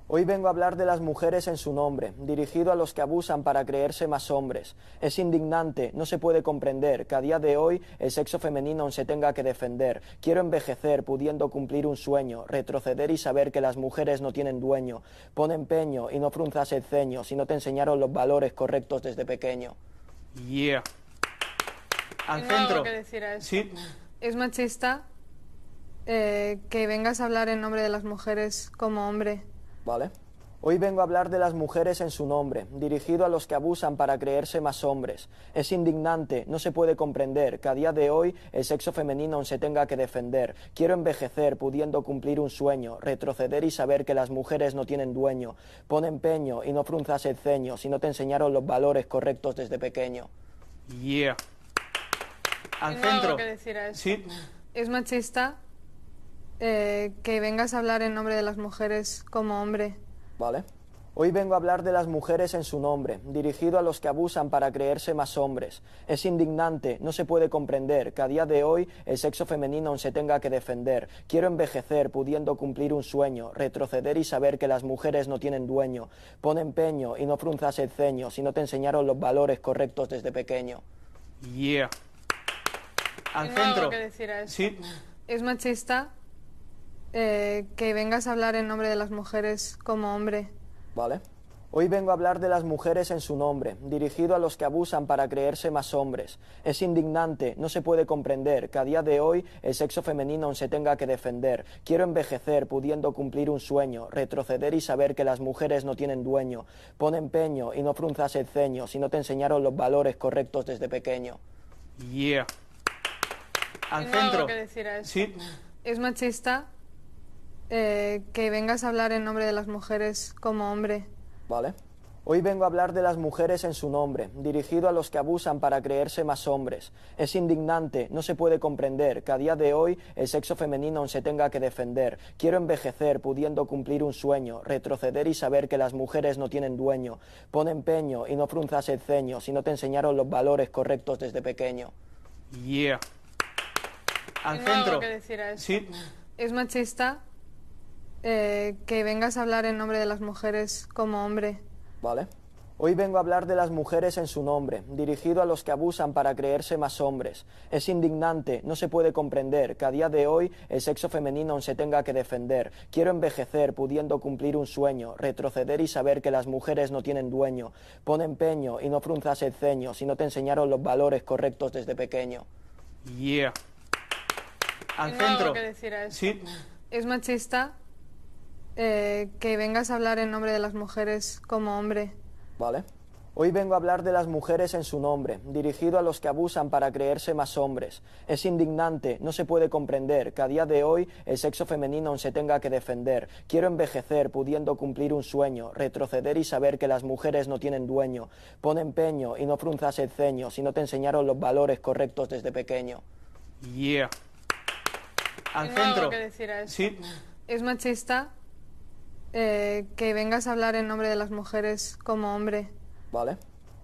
Hoy vengo a hablar de las mujeres en su nombre, dirigido a los que abusan para creerse más hombres. Es indignante, no se puede comprender que a día de hoy el sexo femenino aún se tenga que defender. Quiero envejecer pudiendo cumplir un sueño, retroceder y saber que las mujeres no tienen dueño. Pon empeño y no frunzas el ceño si no te enseñaron los valores correctos desde pequeño. Yeah. Al Tengo centro. algo que decir a eso. Sí. Es machista que vengas a hablar en nombre de las mujeres como hombre. ¿Vale? Hoy vengo a hablar de las mujeres en su nombre, dirigido a los que abusan para creerse más hombres. Es indignante, no se puede comprender que a día de hoy el sexo femenino aún se tenga que defender. Quiero envejecer pudiendo cumplir un sueño, retroceder y saber que las mujeres no tienen dueño. Pon empeño y no frunzas el ceño si no te enseñaron los valores correctos desde pequeño. Yeah. Al Tengo algo centro. que decir a eso. Sí. Es machista que vengas a hablar en nombre de las mujeres como hombre. ¿Vale? Hoy vengo a hablar de las mujeres en su nombre, dirigido a los que abusan para creerse más hombres. Es indignante, no se puede comprender que a día de hoy el sexo femenino aún se tenga que defender. Quiero envejecer pudiendo cumplir un sueño, retroceder y saber que las mujeres no tienen dueño. Pon empeño y no frunzas el ceño si no te enseñaron los valores correctos desde pequeño. Yeah. Al Tengo algo centro. que decir a eso. Sí. Es machista que vengas a hablar en nombre de las mujeres como hombre. ¿Vale? Hoy vengo a hablar de las mujeres en su nombre, dirigido a los que abusan para creerse más hombres. Es indignante, no se puede comprender que a día de hoy el sexo femenino aún se tenga que defender. Quiero envejecer pudiendo cumplir un sueño, retroceder y saber que las mujeres no tienen dueño. Pon empeño y no frunzas el ceño si no te enseñaron los valores correctos desde pequeño. Yeah. Al Tengo algo centro. que decir a eso. Sí. Es machista que vengas a hablar en nombre de las mujeres como hombre. ¿Vale? Hoy vengo a hablar de las mujeres en su nombre, dirigido a los que abusan para creerse más hombres. Es indignante, no se puede comprender que a día de hoy el sexo femenino aún se tenga que defender. Quiero envejecer pudiendo cumplir un sueño, retroceder y saber que las mujeres no tienen dueño. Pon empeño y no frunzas el ceño si no te enseñaron los valores correctos desde pequeño. Yeah. Al Tengo algo centro. que decir a eso. Sí. Es machista que vengas a hablar en nombre de las mujeres como hombre. ¿Vale? Hoy vengo a hablar de las mujeres en su nombre, dirigido a los que abusan para creerse más hombres. Es indignante, no se puede comprender que a día de hoy el sexo femenino aún se tenga que defender. Quiero envejecer pudiendo cumplir un sueño, retroceder y saber que las mujeres no tienen dueño. Pon empeño y no frunzas el ceño si no te enseñaron los valores correctos desde pequeño. Yeah. Al Tengo algo centro. que decir a eso. Sí. Es machista que vengas a hablar en nombre de las mujeres como hombre. ¿Vale? Hoy vengo a hablar de las mujeres en su nombre, dirigido a los que abusan para creerse más hombres. Es indignante, no se puede comprender que a día de hoy el sexo femenino aún se tenga que defender. Quiero envejecer pudiendo cumplir un sueño, retroceder y saber que las mujeres no tienen dueño. Pon empeño y no frunzas el ceño si no te enseñaron los valores correctos desde pequeño. Yeah. Al Tengo algo centro. que decir a eso. Sí. Es machista que vengas a hablar en nombre de las mujeres como hombre. ¿Vale?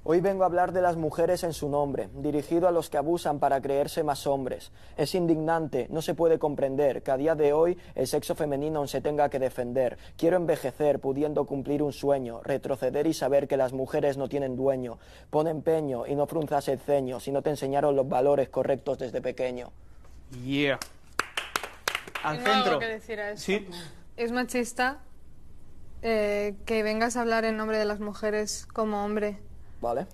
Hoy vengo a hablar de las mujeres en su nombre, dirigido a los que abusan para creerse más hombres. Es indignante, no se puede comprender que a día de hoy el sexo femenino aún se tenga que defender. Quiero envejecer pudiendo cumplir un sueño, retroceder y saber que las mujeres no tienen dueño. Pon empeño y no frunzas el ceño si no te enseñaron los valores correctos desde pequeño. Yeah. Al Tengo algo centro. que decir a eso. Sí. Es machista que vengas a hablar en nombre de las mujeres como hombre. ¿Vale?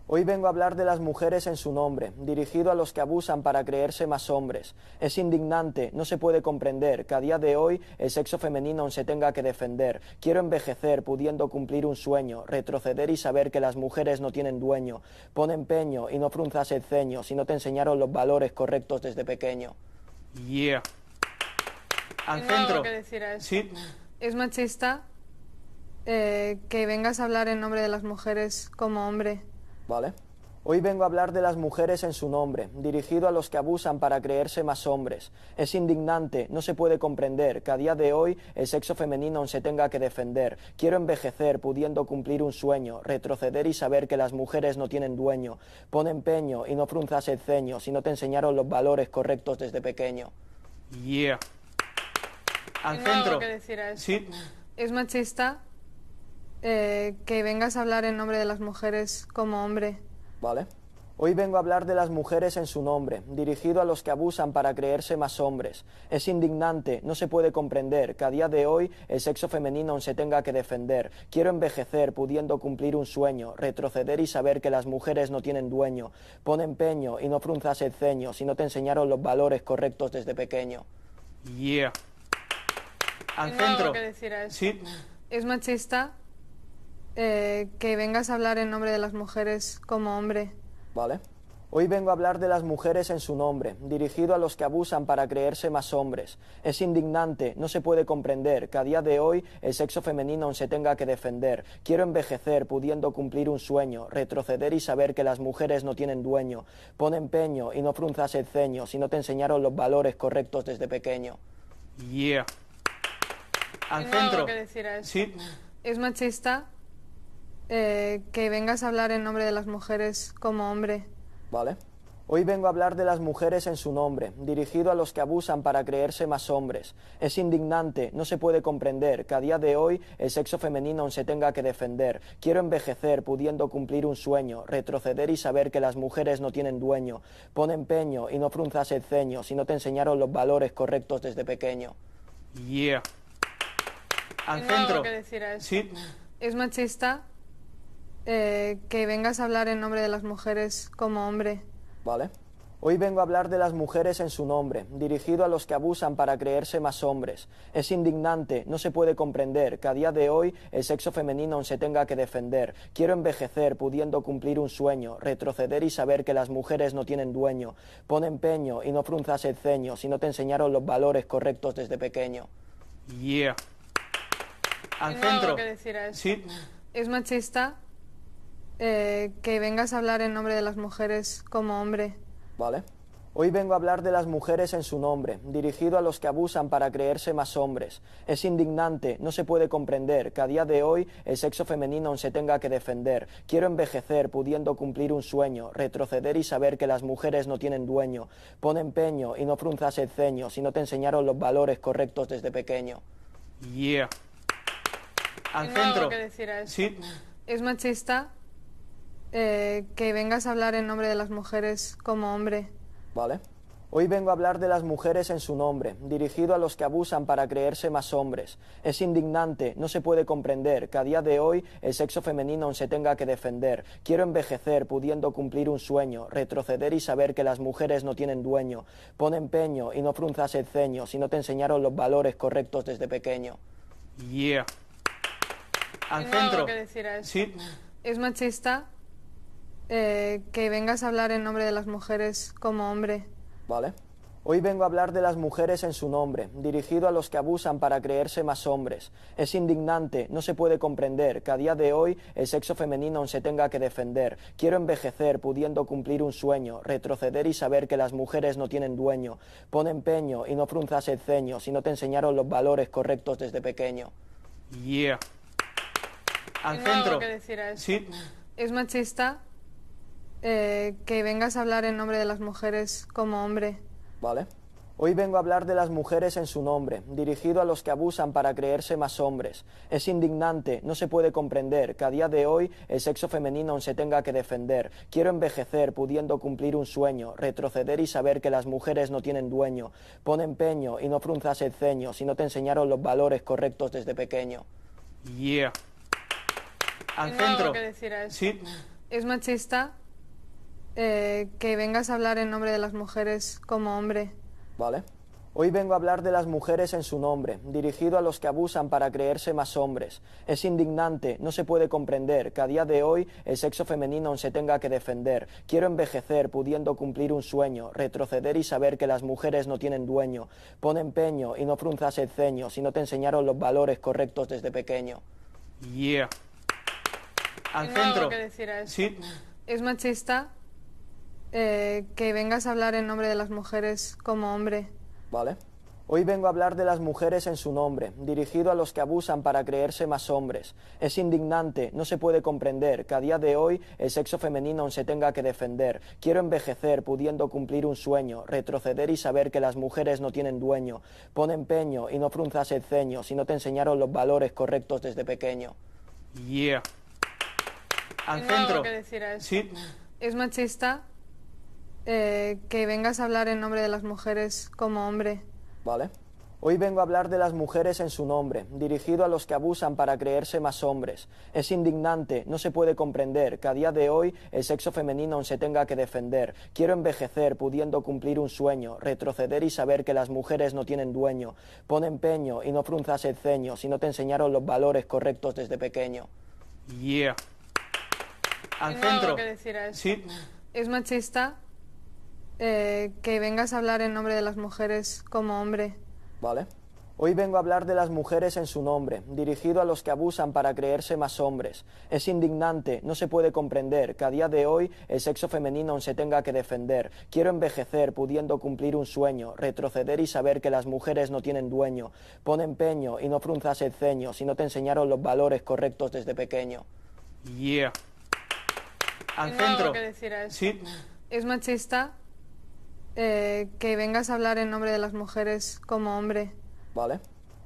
Hoy vengo a hablar de las mujeres en su nombre, dirigido a los que abusan para creerse más hombres. Es indignante, no se puede comprender que a día de hoy el sexo femenino aún se tenga que defender. Quiero envejecer pudiendo cumplir un sueño, retroceder y saber que las mujeres no tienen dueño. Pon empeño y no frunzas el ceño si no te enseñaron los valores correctos desde pequeño. Yeah. Al Tengo algo centro. que decir a eso. Sí. Es machista que vengas a hablar en nombre de las mujeres como hombre. ¿Vale? Hoy vengo a hablar de las mujeres en su nombre, dirigido a los que abusan para creerse más hombres. Es indignante, no se puede comprender que a día de hoy el sexo femenino aún se tenga que defender. Quiero envejecer pudiendo cumplir un sueño, retroceder y saber que las mujeres no tienen dueño. Pon empeño y no frunzas el ceño si no te enseñaron los valores correctos desde pequeño. Yeah. Al Tengo centro. algo que decir a eso. Sí. Es machista que vengas a hablar en nombre de las mujeres como hombre. ¿Vale? Hoy vengo a hablar de las mujeres en su nombre, dirigido a los que abusan para creerse más hombres. Es indignante, no se puede comprender que a día de hoy el sexo femenino aún se tenga que defender. Quiero envejecer pudiendo cumplir un sueño, retroceder y saber que las mujeres no tienen dueño. Pon empeño y no frunzas el ceño si no te enseñaron los valores correctos desde pequeño. Yeah. Al Tengo algo centro. que decir a eso. Sí. Es machista que vengas a hablar en nombre de las mujeres como hombre. ¿Vale? Hoy vengo a hablar de las mujeres en su nombre, dirigido a los que abusan para creerse más hombres. Es indignante, no se puede comprender que a día de hoy el sexo femenino aún se tenga que defender. Quiero envejecer pudiendo cumplir un sueño, retroceder y saber que las mujeres no tienen dueño. Pon empeño y no frunzas el ceño si no te enseñaron los valores correctos desde pequeño. Yeah. Al Tengo algo centro. que decir a eso. Sí. Es machista que vengas a hablar en nombre de las mujeres como hombre. ¿Vale? Hoy vengo a hablar de las mujeres en su nombre, dirigido a los que abusan para creerse más hombres. Es indignante, no se puede comprender que a día de hoy el sexo femenino aún se tenga que defender. Quiero envejecer pudiendo cumplir un sueño, retroceder y saber que las mujeres no tienen dueño. Pon empeño y no frunzas el ceño si no te enseñaron los valores correctos desde pequeño. Yeah. Al Tengo algo centro. que decir a eso. Sí. Es machista que vengas a hablar en nombre de las mujeres como hombre. ¿Vale? Hoy vengo a hablar de las mujeres en su nombre, dirigido a los que abusan para creerse más hombres. Es indignante, no se puede comprender que a día de hoy el sexo femenino aún se tenga que defender. Quiero envejecer pudiendo cumplir un sueño, retroceder y saber que las mujeres no tienen dueño. Pon empeño y no frunzas el ceño si no te enseñaron los valores correctos desde pequeño. Yeah. Al Tengo algo centro. que decir a eso. Sí. Es machista que vengas a hablar en nombre de las mujeres como hombre. ¿Vale? Hoy vengo a hablar de las mujeres en su nombre, dirigido a los que abusan para creerse más hombres. Es indignante, no se puede comprender que a día de hoy el sexo femenino aún se tenga que defender. Quiero envejecer pudiendo cumplir un sueño, retroceder y saber que las mujeres no tienen dueño. Pon empeño y no frunzas el ceño si no te enseñaron los valores correctos desde pequeño. Yeah. Al Tengo algo centro. que decir a eso. Sí. Es machista que vengas a hablar en nombre de las mujeres como hombre. ¿Vale? Hoy vengo a hablar de las mujeres en su nombre, dirigido a los que abusan para creerse más hombres. Es indignante, no se puede comprender que a día de hoy el sexo femenino aún se tenga que defender. Quiero envejecer pudiendo cumplir un sueño, retroceder y saber que las mujeres no tienen dueño. Pon empeño y no frunzas el ceño si no te enseñaron los valores correctos desde pequeño. Yeah. Al Tengo algo centro. que decir a eso. Sí. Es machista que vengas a hablar en nombre de las mujeres como hombre. ¿Vale? Hoy vengo a hablar de las mujeres en su nombre, dirigido a los que abusan para creerse más hombres. Es indignante, no se puede comprender que a día de hoy el sexo femenino aún se tenga que defender. Quiero envejecer pudiendo cumplir un sueño, retroceder y saber que las mujeres no tienen dueño. Pon empeño y no frunzas el ceño si no te enseñaron los valores correctos desde pequeño. Yeah. Al Tengo algo centro. que decir a eso. Sí. Es machista que vengas a hablar en nombre de las mujeres como hombre. ¿Vale? Hoy vengo a hablar de las mujeres en su nombre, dirigido a los que abusan para creerse más hombres. Es indignante, no se puede comprender que a día de hoy el sexo femenino aún se tenga que defender. Quiero envejecer pudiendo cumplir un sueño, retroceder y saber que las mujeres no tienen dueño. Pon empeño y no frunzas el ceño si no te enseñaron los valores correctos desde pequeño. Yeah. Al Tengo algo centro. que decir a eso. Sí. Es machista que vengas a hablar en nombre de las mujeres como hombre. ¿Vale? Hoy vengo a hablar de las mujeres en su nombre, dirigido a los que abusan para creerse más hombres. Es indignante, no se puede comprender que a día de hoy el sexo femenino aún se tenga que defender. Quiero envejecer pudiendo cumplir un sueño, retroceder y saber que las mujeres no tienen dueño. Pon empeño y no frunzas el ceño si no te enseñaron los valores correctos desde pequeño. Yeah. Al Tengo centro. algo que decir a eso. Sí. Es machista que vengas a hablar en nombre de las mujeres como hombre. ¿Vale? Hoy vengo a hablar de las mujeres en su nombre, dirigido a los que abusan para creerse más hombres. Es indignante, no se puede comprender que a día de hoy el sexo femenino aún se tenga que defender. Quiero envejecer pudiendo cumplir un sueño, retroceder y saber que las mujeres no tienen dueño. Pon empeño y no frunzas el ceño si no te enseñaron los valores correctos desde pequeño. Yeah. Al Tengo algo centro. que decir a eso. Sí. Es machista que vengas a hablar en nombre de las mujeres como hombre. ¿Vale? Hoy vengo a hablar de las mujeres en su nombre, dirigido a los que abusan para creerse más hombres. Es indignante, no se puede comprender que a día de hoy el sexo femenino aún se tenga que defender. Quiero envejecer pudiendo cumplir un sueño, retroceder y saber que las mujeres no tienen dueño. Pon empeño y no frunzas el ceño si no te enseñaron los valores correctos desde pequeño. Yeah. Al Tengo algo centro. que decir a eso. Sí. Es machista que vengas a hablar en nombre de las mujeres como hombre. ¿Vale? Hoy vengo a hablar de las mujeres en su nombre, dirigido a los que abusan para creerse más hombres. Es indignante, no se puede comprender que a día de hoy el sexo femenino aún se tenga que defender. Quiero envejecer pudiendo cumplir un sueño, retroceder y saber que las mujeres no tienen dueño. Pon empeño y no frunzas el ceño si no te enseñaron los valores correctos desde pequeño. Yeah. Al Tengo algo centro. que decir a eso. Sí. Es machista que vengas a hablar en nombre de las mujeres como hombre. ¿Vale?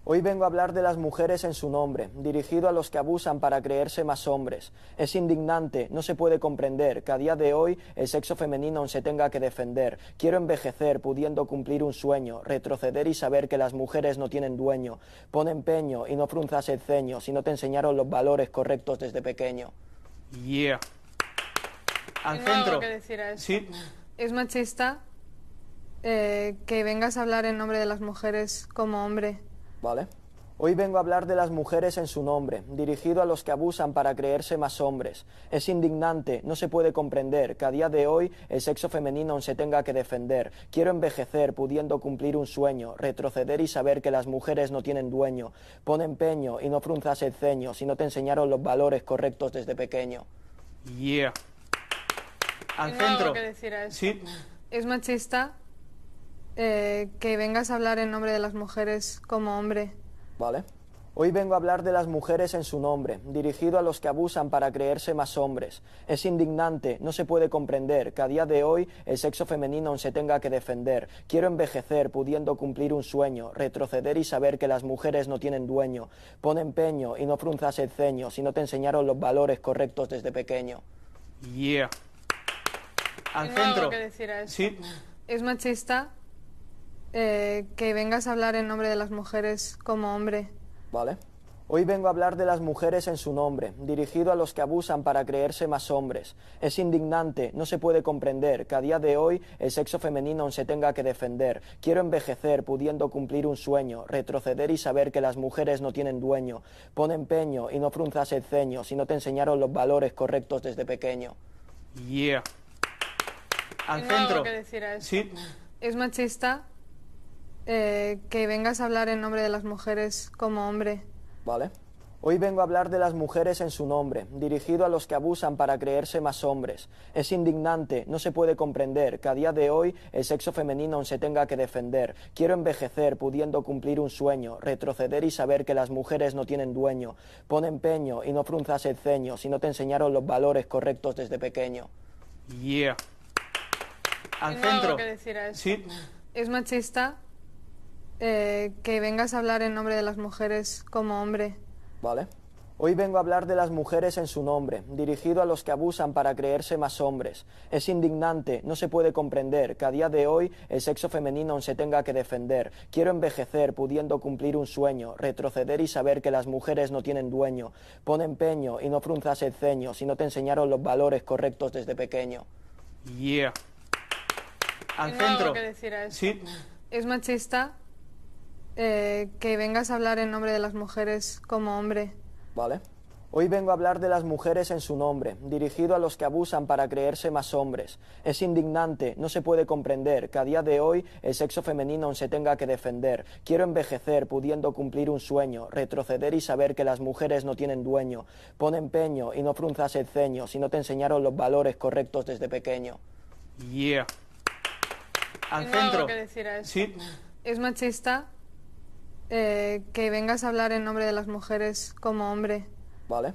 Hoy vengo a hablar de las mujeres en su nombre, dirigido a los que abusan para creerse más hombres. Es indignante, no se puede comprender que a día de hoy el sexo femenino aún se tenga que defender. Quiero envejecer pudiendo cumplir un sueño, retroceder y saber que las mujeres no tienen dueño. Pon empeño y no frunzas el ceño si no te enseñaron los valores correctos desde pequeño. Yeah. Al Tengo algo centro. que decir a eso. Sí. Es machista que vengas a hablar en nombre de las mujeres como hombre. ¿Vale? Hoy vengo a hablar de las mujeres en su nombre, dirigido a los que abusan para creerse más hombres. Es indignante, no se puede comprender que a día de hoy el sexo femenino aún se tenga que defender. Quiero envejecer pudiendo cumplir un sueño, retroceder y saber que las mujeres no tienen dueño. Pon empeño y no frunzas el ceño si no te enseñaron los valores correctos desde pequeño. Yeah. Al Tengo algo centro. que decir a eso. Sí. Es machista que vengas a hablar en nombre de las mujeres como hombre. ¿Vale? Hoy vengo a hablar de las mujeres en su nombre, dirigido a los que abusan para creerse más hombres. Es indignante, no se puede comprender que a día de hoy el sexo femenino aún se tenga que defender. Quiero envejecer pudiendo cumplir un sueño, retroceder y saber que las mujeres no tienen dueño. Pon empeño y no frunzas el ceño si no te enseñaron los valores correctos desde pequeño. Yeah. Al Tengo algo centro. que decir a eso. Sí. Es machista que vengas a hablar en nombre de las mujeres como hombre. ¿Vale? Hoy vengo a hablar de las mujeres en su nombre, dirigido a los que abusan para creerse más hombres. Es indignante, no se puede comprender que a día de hoy el sexo femenino aún se tenga que defender. Quiero envejecer pudiendo cumplir un sueño, retroceder y saber que las mujeres no tienen dueño. Pon empeño y no frunzas el ceño si no te enseñaron los valores correctos desde pequeño. Yeah. Al Tengo algo centro. que decir a eso. Sí. Es machista que vengas a hablar en nombre de las mujeres como hombre. ¿Vale? Hoy vengo a hablar de las mujeres en su nombre, dirigido a los que abusan para creerse más hombres. Es indignante, no se puede comprender que a día de hoy el sexo femenino aún se tenga que defender. Quiero envejecer pudiendo cumplir un sueño, retroceder y saber que las mujeres no tienen dueño. Pon empeño y no frunzas el ceño si no te enseñaron los valores correctos desde pequeño. Yeah. Al Tengo algo centro. que decir a eso. Sí. Es machista que vengas a hablar en nombre de las mujeres como hombre. ¿Vale? Hoy vengo a hablar de las mujeres en su nombre, dirigido a los que abusan para creerse más hombres. Es indignante, no se puede comprender que a día de hoy el sexo femenino aún se tenga que defender. Quiero envejecer pudiendo cumplir un sueño, retroceder y saber que las mujeres no tienen dueño. Pon empeño y no frunzas el ceño si no te enseñaron los valores correctos desde pequeño. Yeah. Al Tengo algo centro. que decir a eso. Sí. Es machista que vengas a hablar en nombre de las mujeres como hombre. ¿Vale? Hoy vengo a hablar de las mujeres en su nombre, dirigido a los que abusan para creerse más hombres. Es indignante, no se puede comprender que a día de hoy el sexo femenino aún se tenga que defender. Quiero envejecer pudiendo cumplir un sueño, retroceder y saber que las mujeres no tienen dueño. Pon empeño y no frunzas el ceño si no te enseñaron los valores correctos desde pequeño. Yeah. Al Tengo algo centro. que decir a eso. Sí. Es machista que vengas a hablar en nombre de las mujeres como hombre. ¿Vale?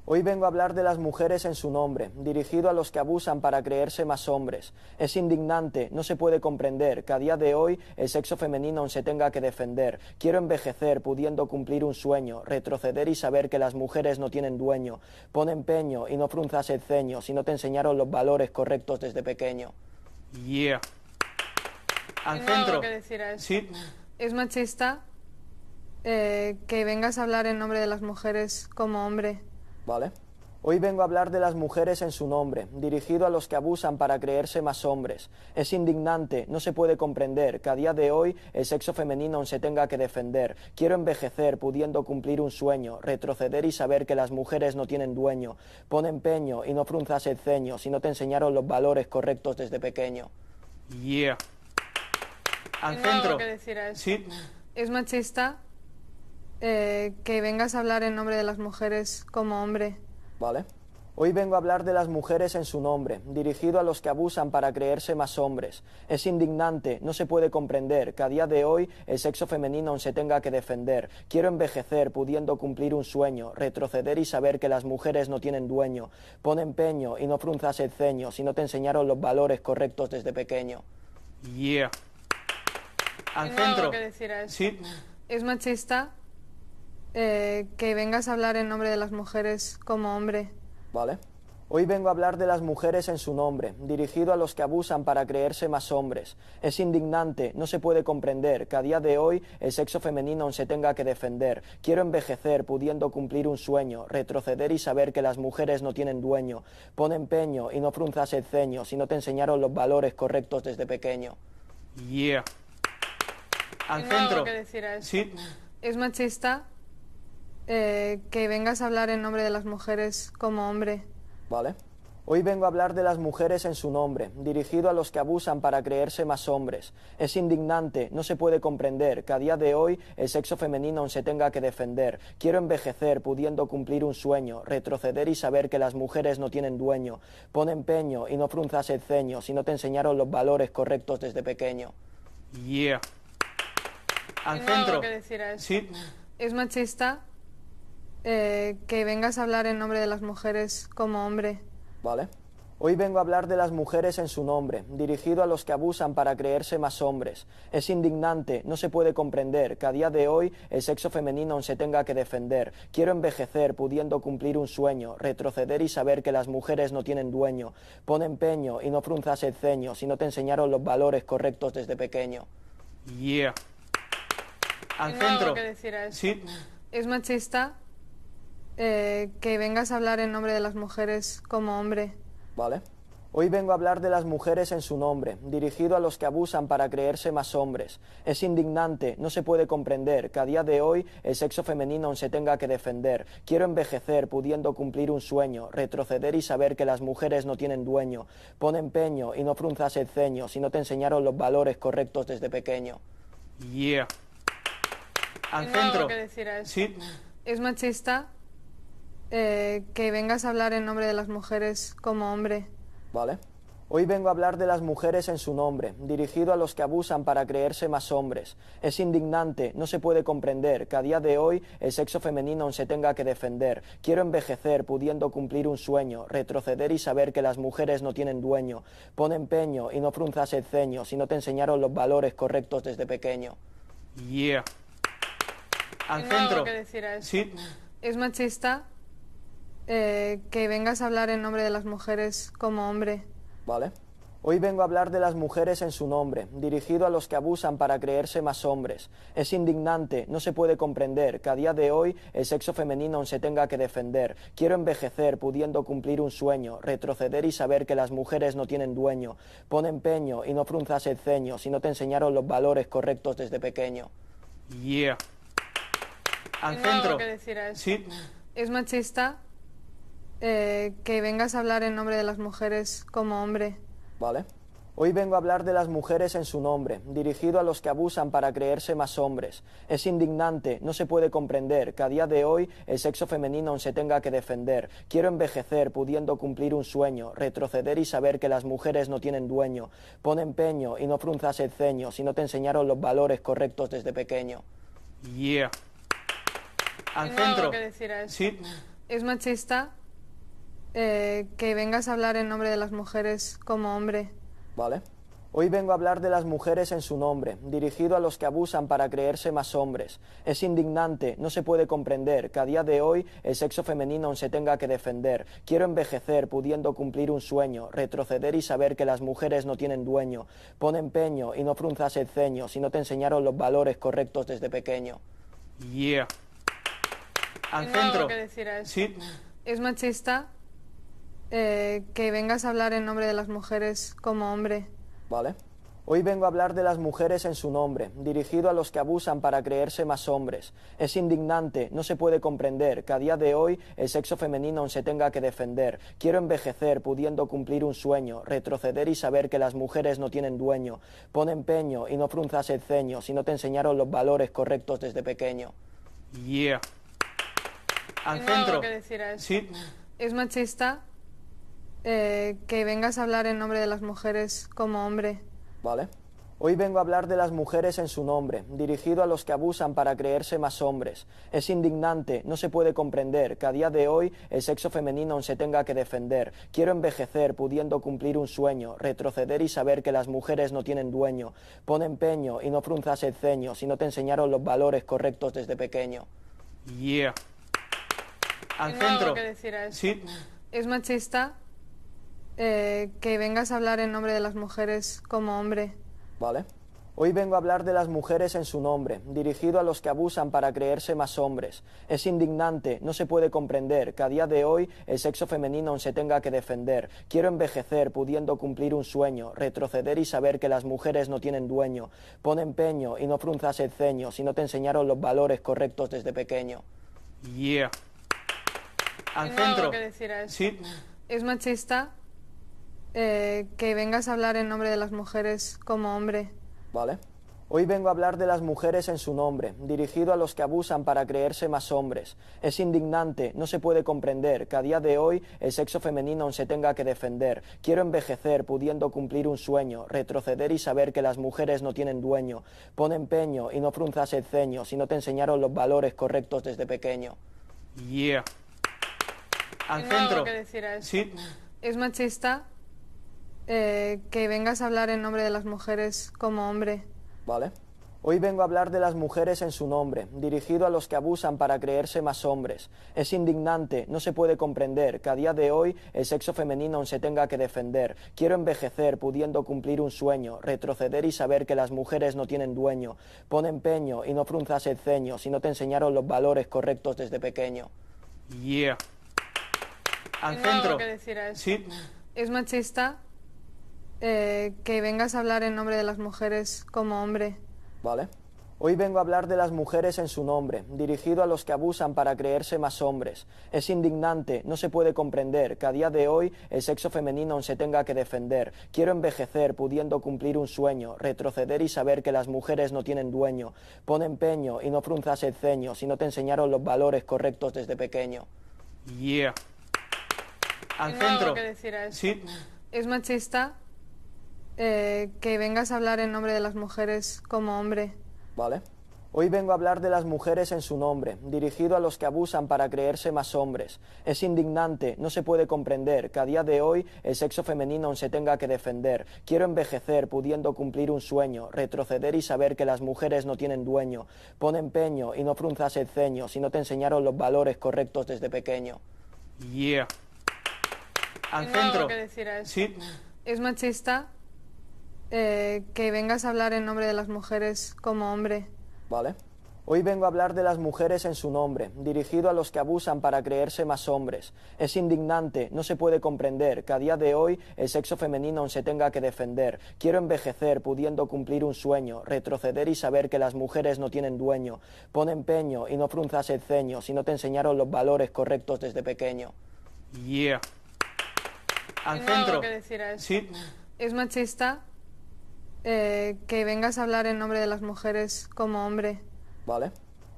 Hoy vengo a hablar de las mujeres en su nombre, dirigido a los que abusan para creerse más hombres. Es indignante, no se puede comprender que a día de hoy el sexo femenino aún se tenga que defender. Quiero envejecer pudiendo cumplir un sueño, retroceder y saber que las mujeres no tienen dueño. Pon empeño y no frunzas el ceño si no te enseñaron los valores correctos desde pequeño. Yeah. Al Tengo algo centro. que decir a eso. Sí. Es machista que vengas a hablar en nombre de las mujeres como hombre. ¿Vale? Hoy vengo a hablar de las mujeres en su nombre, dirigido a los que abusan para creerse más hombres. Es indignante, no se puede comprender que a día de hoy el sexo femenino aún se tenga que defender. Quiero envejecer pudiendo cumplir un sueño, retroceder y saber que las mujeres no tienen dueño. Pon empeño y no frunzas el ceño si no te enseñaron los valores correctos desde pequeño. Yeah. Al Tengo algo centro. que decir a eso. Sí. Es machista que vengas a hablar en nombre de las mujeres como hombre. ¿Vale? Hoy vengo a hablar de las mujeres en su nombre, dirigido a los que abusan para creerse más hombres. Es indignante, no se puede comprender que a día de hoy el sexo femenino aún se tenga que defender. Quiero envejecer pudiendo cumplir un sueño, retroceder y saber que las mujeres no tienen dueño. Pon empeño y no frunzas el ceño si no te enseñaron los valores correctos desde pequeño. Yeah. Al Tengo algo centro. que decir a eso. Sí. Es machista que vengas a hablar en nombre de las mujeres como hombre. ¿Vale? Hoy vengo a hablar de las mujeres en su nombre, dirigido a los que abusan para creerse más hombres. Es indignante, no se puede comprender que a día de hoy el sexo femenino aún se tenga que defender. Quiero envejecer pudiendo cumplir un sueño, retroceder y saber que las mujeres no tienen dueño. Pon empeño y no frunzas el ceño si no te enseñaron los valores correctos desde pequeño. Yeah. Al Tengo algo centro. que decir a eso. Sí. Es machista que vengas a hablar en nombre de las mujeres como hombre. ¿Vale? Hoy vengo a hablar de las mujeres en su nombre, dirigido a los que abusan para creerse más hombres. Es indignante, no se puede comprender que a día de hoy el sexo femenino aún se tenga que defender. Quiero envejecer pudiendo cumplir un sueño, retroceder y saber que las mujeres no tienen dueño. Pon empeño y no frunzas el ceño si no te enseñaron los valores correctos desde pequeño. Yeah. Al Tengo algo centro. que decir a eso. Sí. Es machista que vengas a hablar en nombre de las mujeres como hombre. ¿Vale? Hoy vengo a hablar de las mujeres en su nombre, dirigido a los que abusan para creerse más hombres. Es indignante, no se puede comprender que a día de hoy el sexo femenino aún se tenga que defender. Quiero envejecer pudiendo cumplir un sueño, retroceder y saber que las mujeres no tienen dueño. Pon empeño y no frunzas el ceño si no te enseñaron los valores correctos desde pequeño. Yeah. Al Tengo algo centro. que decir a eso. Sí. Es machista que vengas a hablar en nombre de las mujeres como hombre. ¿Vale? Hoy vengo a hablar de las mujeres en su nombre, dirigido a los que abusan para creerse más hombres. Es indignante, no se puede comprender que a día de hoy el sexo femenino aún se tenga que defender. Quiero envejecer pudiendo cumplir un sueño, retroceder y saber que las mujeres no tienen dueño. Pon empeño y no frunzas el ceño si no te enseñaron los valores correctos desde pequeño. Yeah. Al Tengo algo centro. que decir a eso. Sí. Es machista que vengas a hablar en nombre de las mujeres como hombre. ¿Vale? Hoy vengo a hablar de las mujeres en su nombre, dirigido a los que abusan para creerse más hombres. Es indignante, no se puede comprender que a día de hoy el sexo femenino aún se tenga que defender. Quiero envejecer pudiendo cumplir un sueño, retroceder y saber que las mujeres no tienen dueño. Pon empeño y no frunzas el ceño si no te enseñaron los valores correctos desde pequeño. Yeah. Al Tengo algo centro. que decir a eso. Sí. Es machista que vengas a hablar en nombre de las mujeres como hombre. ¿Vale? Hoy vengo a hablar de las mujeres en su nombre, dirigido a los que abusan para creerse más hombres. Es indignante, no se puede comprender que a día de hoy el sexo femenino aún se tenga que defender. Quiero envejecer pudiendo cumplir un sueño, retroceder y saber que las mujeres no tienen dueño. Pon empeño y no frunzas el ceño si no te enseñaron los valores correctos desde pequeño. Yeah. Al Tengo algo centro. que decir a eso. Sí. Es machista que vengas a hablar en nombre de las mujeres como hombre. ¿Vale? Hoy vengo a hablar de las mujeres en su nombre, dirigido a los que abusan para creerse más hombres. Es indignante, no se puede comprender que a día de hoy el sexo femenino aún se tenga que defender. Quiero envejecer pudiendo cumplir un sueño, retroceder y saber que las mujeres no tienen dueño. Pon empeño y no frunzas el ceño si no te enseñaron los valores correctos desde pequeño. Yeah. Al Tengo algo centro. que decir a eso. Sí. Es machista que vengas a hablar en nombre de las mujeres como hombre. ¿Vale? Hoy vengo a hablar de las mujeres en su nombre, dirigido a los que abusan para creerse más hombres. Es indignante, no se puede comprender que a día de hoy el sexo femenino aún se tenga que defender. Quiero envejecer pudiendo cumplir un sueño, retroceder y saber que las mujeres no tienen dueño. Pon empeño y no frunzas el ceño si no te enseñaron los valores correctos desde pequeño. Yeah. Al Tengo algo centro. que decir a eso. Sí. Es machista que vengas a hablar en nombre de las mujeres como hombre. ¿Vale? Hoy vengo a hablar de las mujeres en su nombre, dirigido a los que abusan para creerse más hombres. Es indignante, no se puede comprender que a día de hoy el sexo femenino aún se tenga que defender. Quiero envejecer pudiendo cumplir un sueño, retroceder y saber que las mujeres no tienen dueño. Pon empeño y no frunzas el ceño si no te enseñaron los valores correctos desde pequeño. Yeah. Al Tengo algo centro. que decir a eso. Sí. Es machista que vengas a hablar en nombre de las mujeres como hombre. ¿Vale? Hoy vengo a hablar de las mujeres en su nombre, dirigido a los que abusan para creerse más hombres. Es indignante, no se puede comprender que a día de hoy el sexo femenino aún se tenga que defender. Quiero envejecer pudiendo cumplir un sueño, retroceder y saber que las mujeres no tienen dueño. Pon empeño y no frunzas el ceño si no te enseñaron los valores correctos desde pequeño. Yeah. Al Tengo algo centro. que decir a eso. Sí. Es machista que vengas a hablar en nombre de las mujeres como hombre. ¿Vale? Hoy vengo a hablar de las mujeres en su nombre, dirigido a los que abusan para creerse más hombres. Es indignante, no se puede comprender que a día de hoy el sexo femenino aún se tenga que defender. Quiero envejecer pudiendo cumplir un sueño, retroceder y saber que las mujeres no tienen dueño. Pon empeño y no frunzas el ceño si no te enseñaron los valores correctos desde pequeño. Yeah. Al Tengo algo centro. que decir a eso. Sí. Es machista que vengas a hablar en nombre de las mujeres como hombre. ¿Vale? Hoy vengo a hablar de las mujeres en su nombre, dirigido a los que abusan para creerse más hombres. Es indignante, no se puede comprender que a día de hoy el sexo femenino aún se tenga que defender. Quiero envejecer pudiendo cumplir un sueño, retroceder y saber que las mujeres no tienen dueño. Pon empeño y no frunzas el ceño si no te enseñaron los valores correctos desde pequeño. Yeah. Al Tengo algo centro. que decir a eso. Sí. Es machista que vengas a hablar en nombre de las mujeres como hombre. ¿Vale? Hoy vengo a hablar de las mujeres en su nombre, dirigido a los que abusan para creerse más hombres. Es indignante, no se puede comprender que a día de hoy el sexo femenino aún se tenga que defender. Quiero envejecer pudiendo cumplir un sueño, retroceder y saber que las mujeres no tienen dueño. Pon empeño y no frunzas el ceño si no te enseñaron los valores correctos desde pequeño. Yeah. Al Tengo algo centro. que decir a eso. Sí. Es machista que vengas a hablar en nombre de las mujeres como hombre. ¿Vale? Hoy vengo a hablar de las mujeres en su nombre, dirigido a los que abusan para creerse más hombres. Es indignante, no se puede comprender que a día de hoy el sexo femenino aún se tenga que defender. Quiero envejecer pudiendo cumplir un sueño, retroceder y saber que las mujeres no tienen dueño. Pon empeño y no frunzas el ceño si no te enseñaron los valores correctos desde pequeño. Yeah. Al Tengo algo centro. que decir a eso. Sí. Es machista que vengas a hablar en nombre de las mujeres como hombre. ¿Vale? Hoy vengo a hablar de las mujeres en su nombre, dirigido a los que abusan para creerse más hombres. Es indignante, no se puede comprender que a día de hoy el sexo femenino aún se tenga que defender. Quiero envejecer pudiendo cumplir un sueño, retroceder y saber que las mujeres no tienen dueño. Pon empeño y no frunzas el ceño si no te enseñaron los valores correctos desde pequeño. Yeah. Al Tengo algo centro. que decir a esto. Sí. Es machista que vengas a hablar en nombre de las mujeres como hombre. ¿Vale? Hoy vengo a hablar de las mujeres en su nombre, dirigido a los que abusan para creerse más hombres. Es indignante, no se puede comprender que a día de hoy el sexo femenino aún se tenga que defender. Quiero envejecer pudiendo cumplir un sueño, retroceder y saber que las mujeres no tienen dueño. Pon empeño y no frunzas el ceño si no te enseñaron los valores correctos desde pequeño. Yeah. Al Tengo algo centro. que decir a esto. Sí. Es machista que vengas a hablar en nombre de las mujeres como hombre. ¿Vale?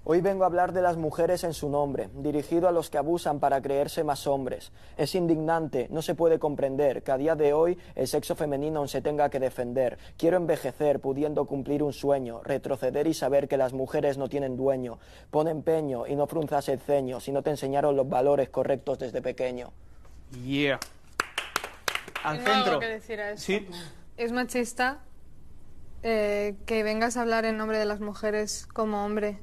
Hoy vengo a hablar de las mujeres en su nombre, dirigido a los que abusan para creerse más hombres. Es indignante, no se puede comprender que a día de hoy el sexo femenino aún se tenga que defender. Quiero envejecer pudiendo cumplir un sueño, retroceder y saber que las mujeres no tienen dueño. Pon empeño y no frunzas el ceño si no te enseñaron los valores correctos desde pequeño. Yeah. Al Tengo algo centro. que decir a esto. Sí. Es machista que vengas a hablar en nombre de las mujeres como hombre.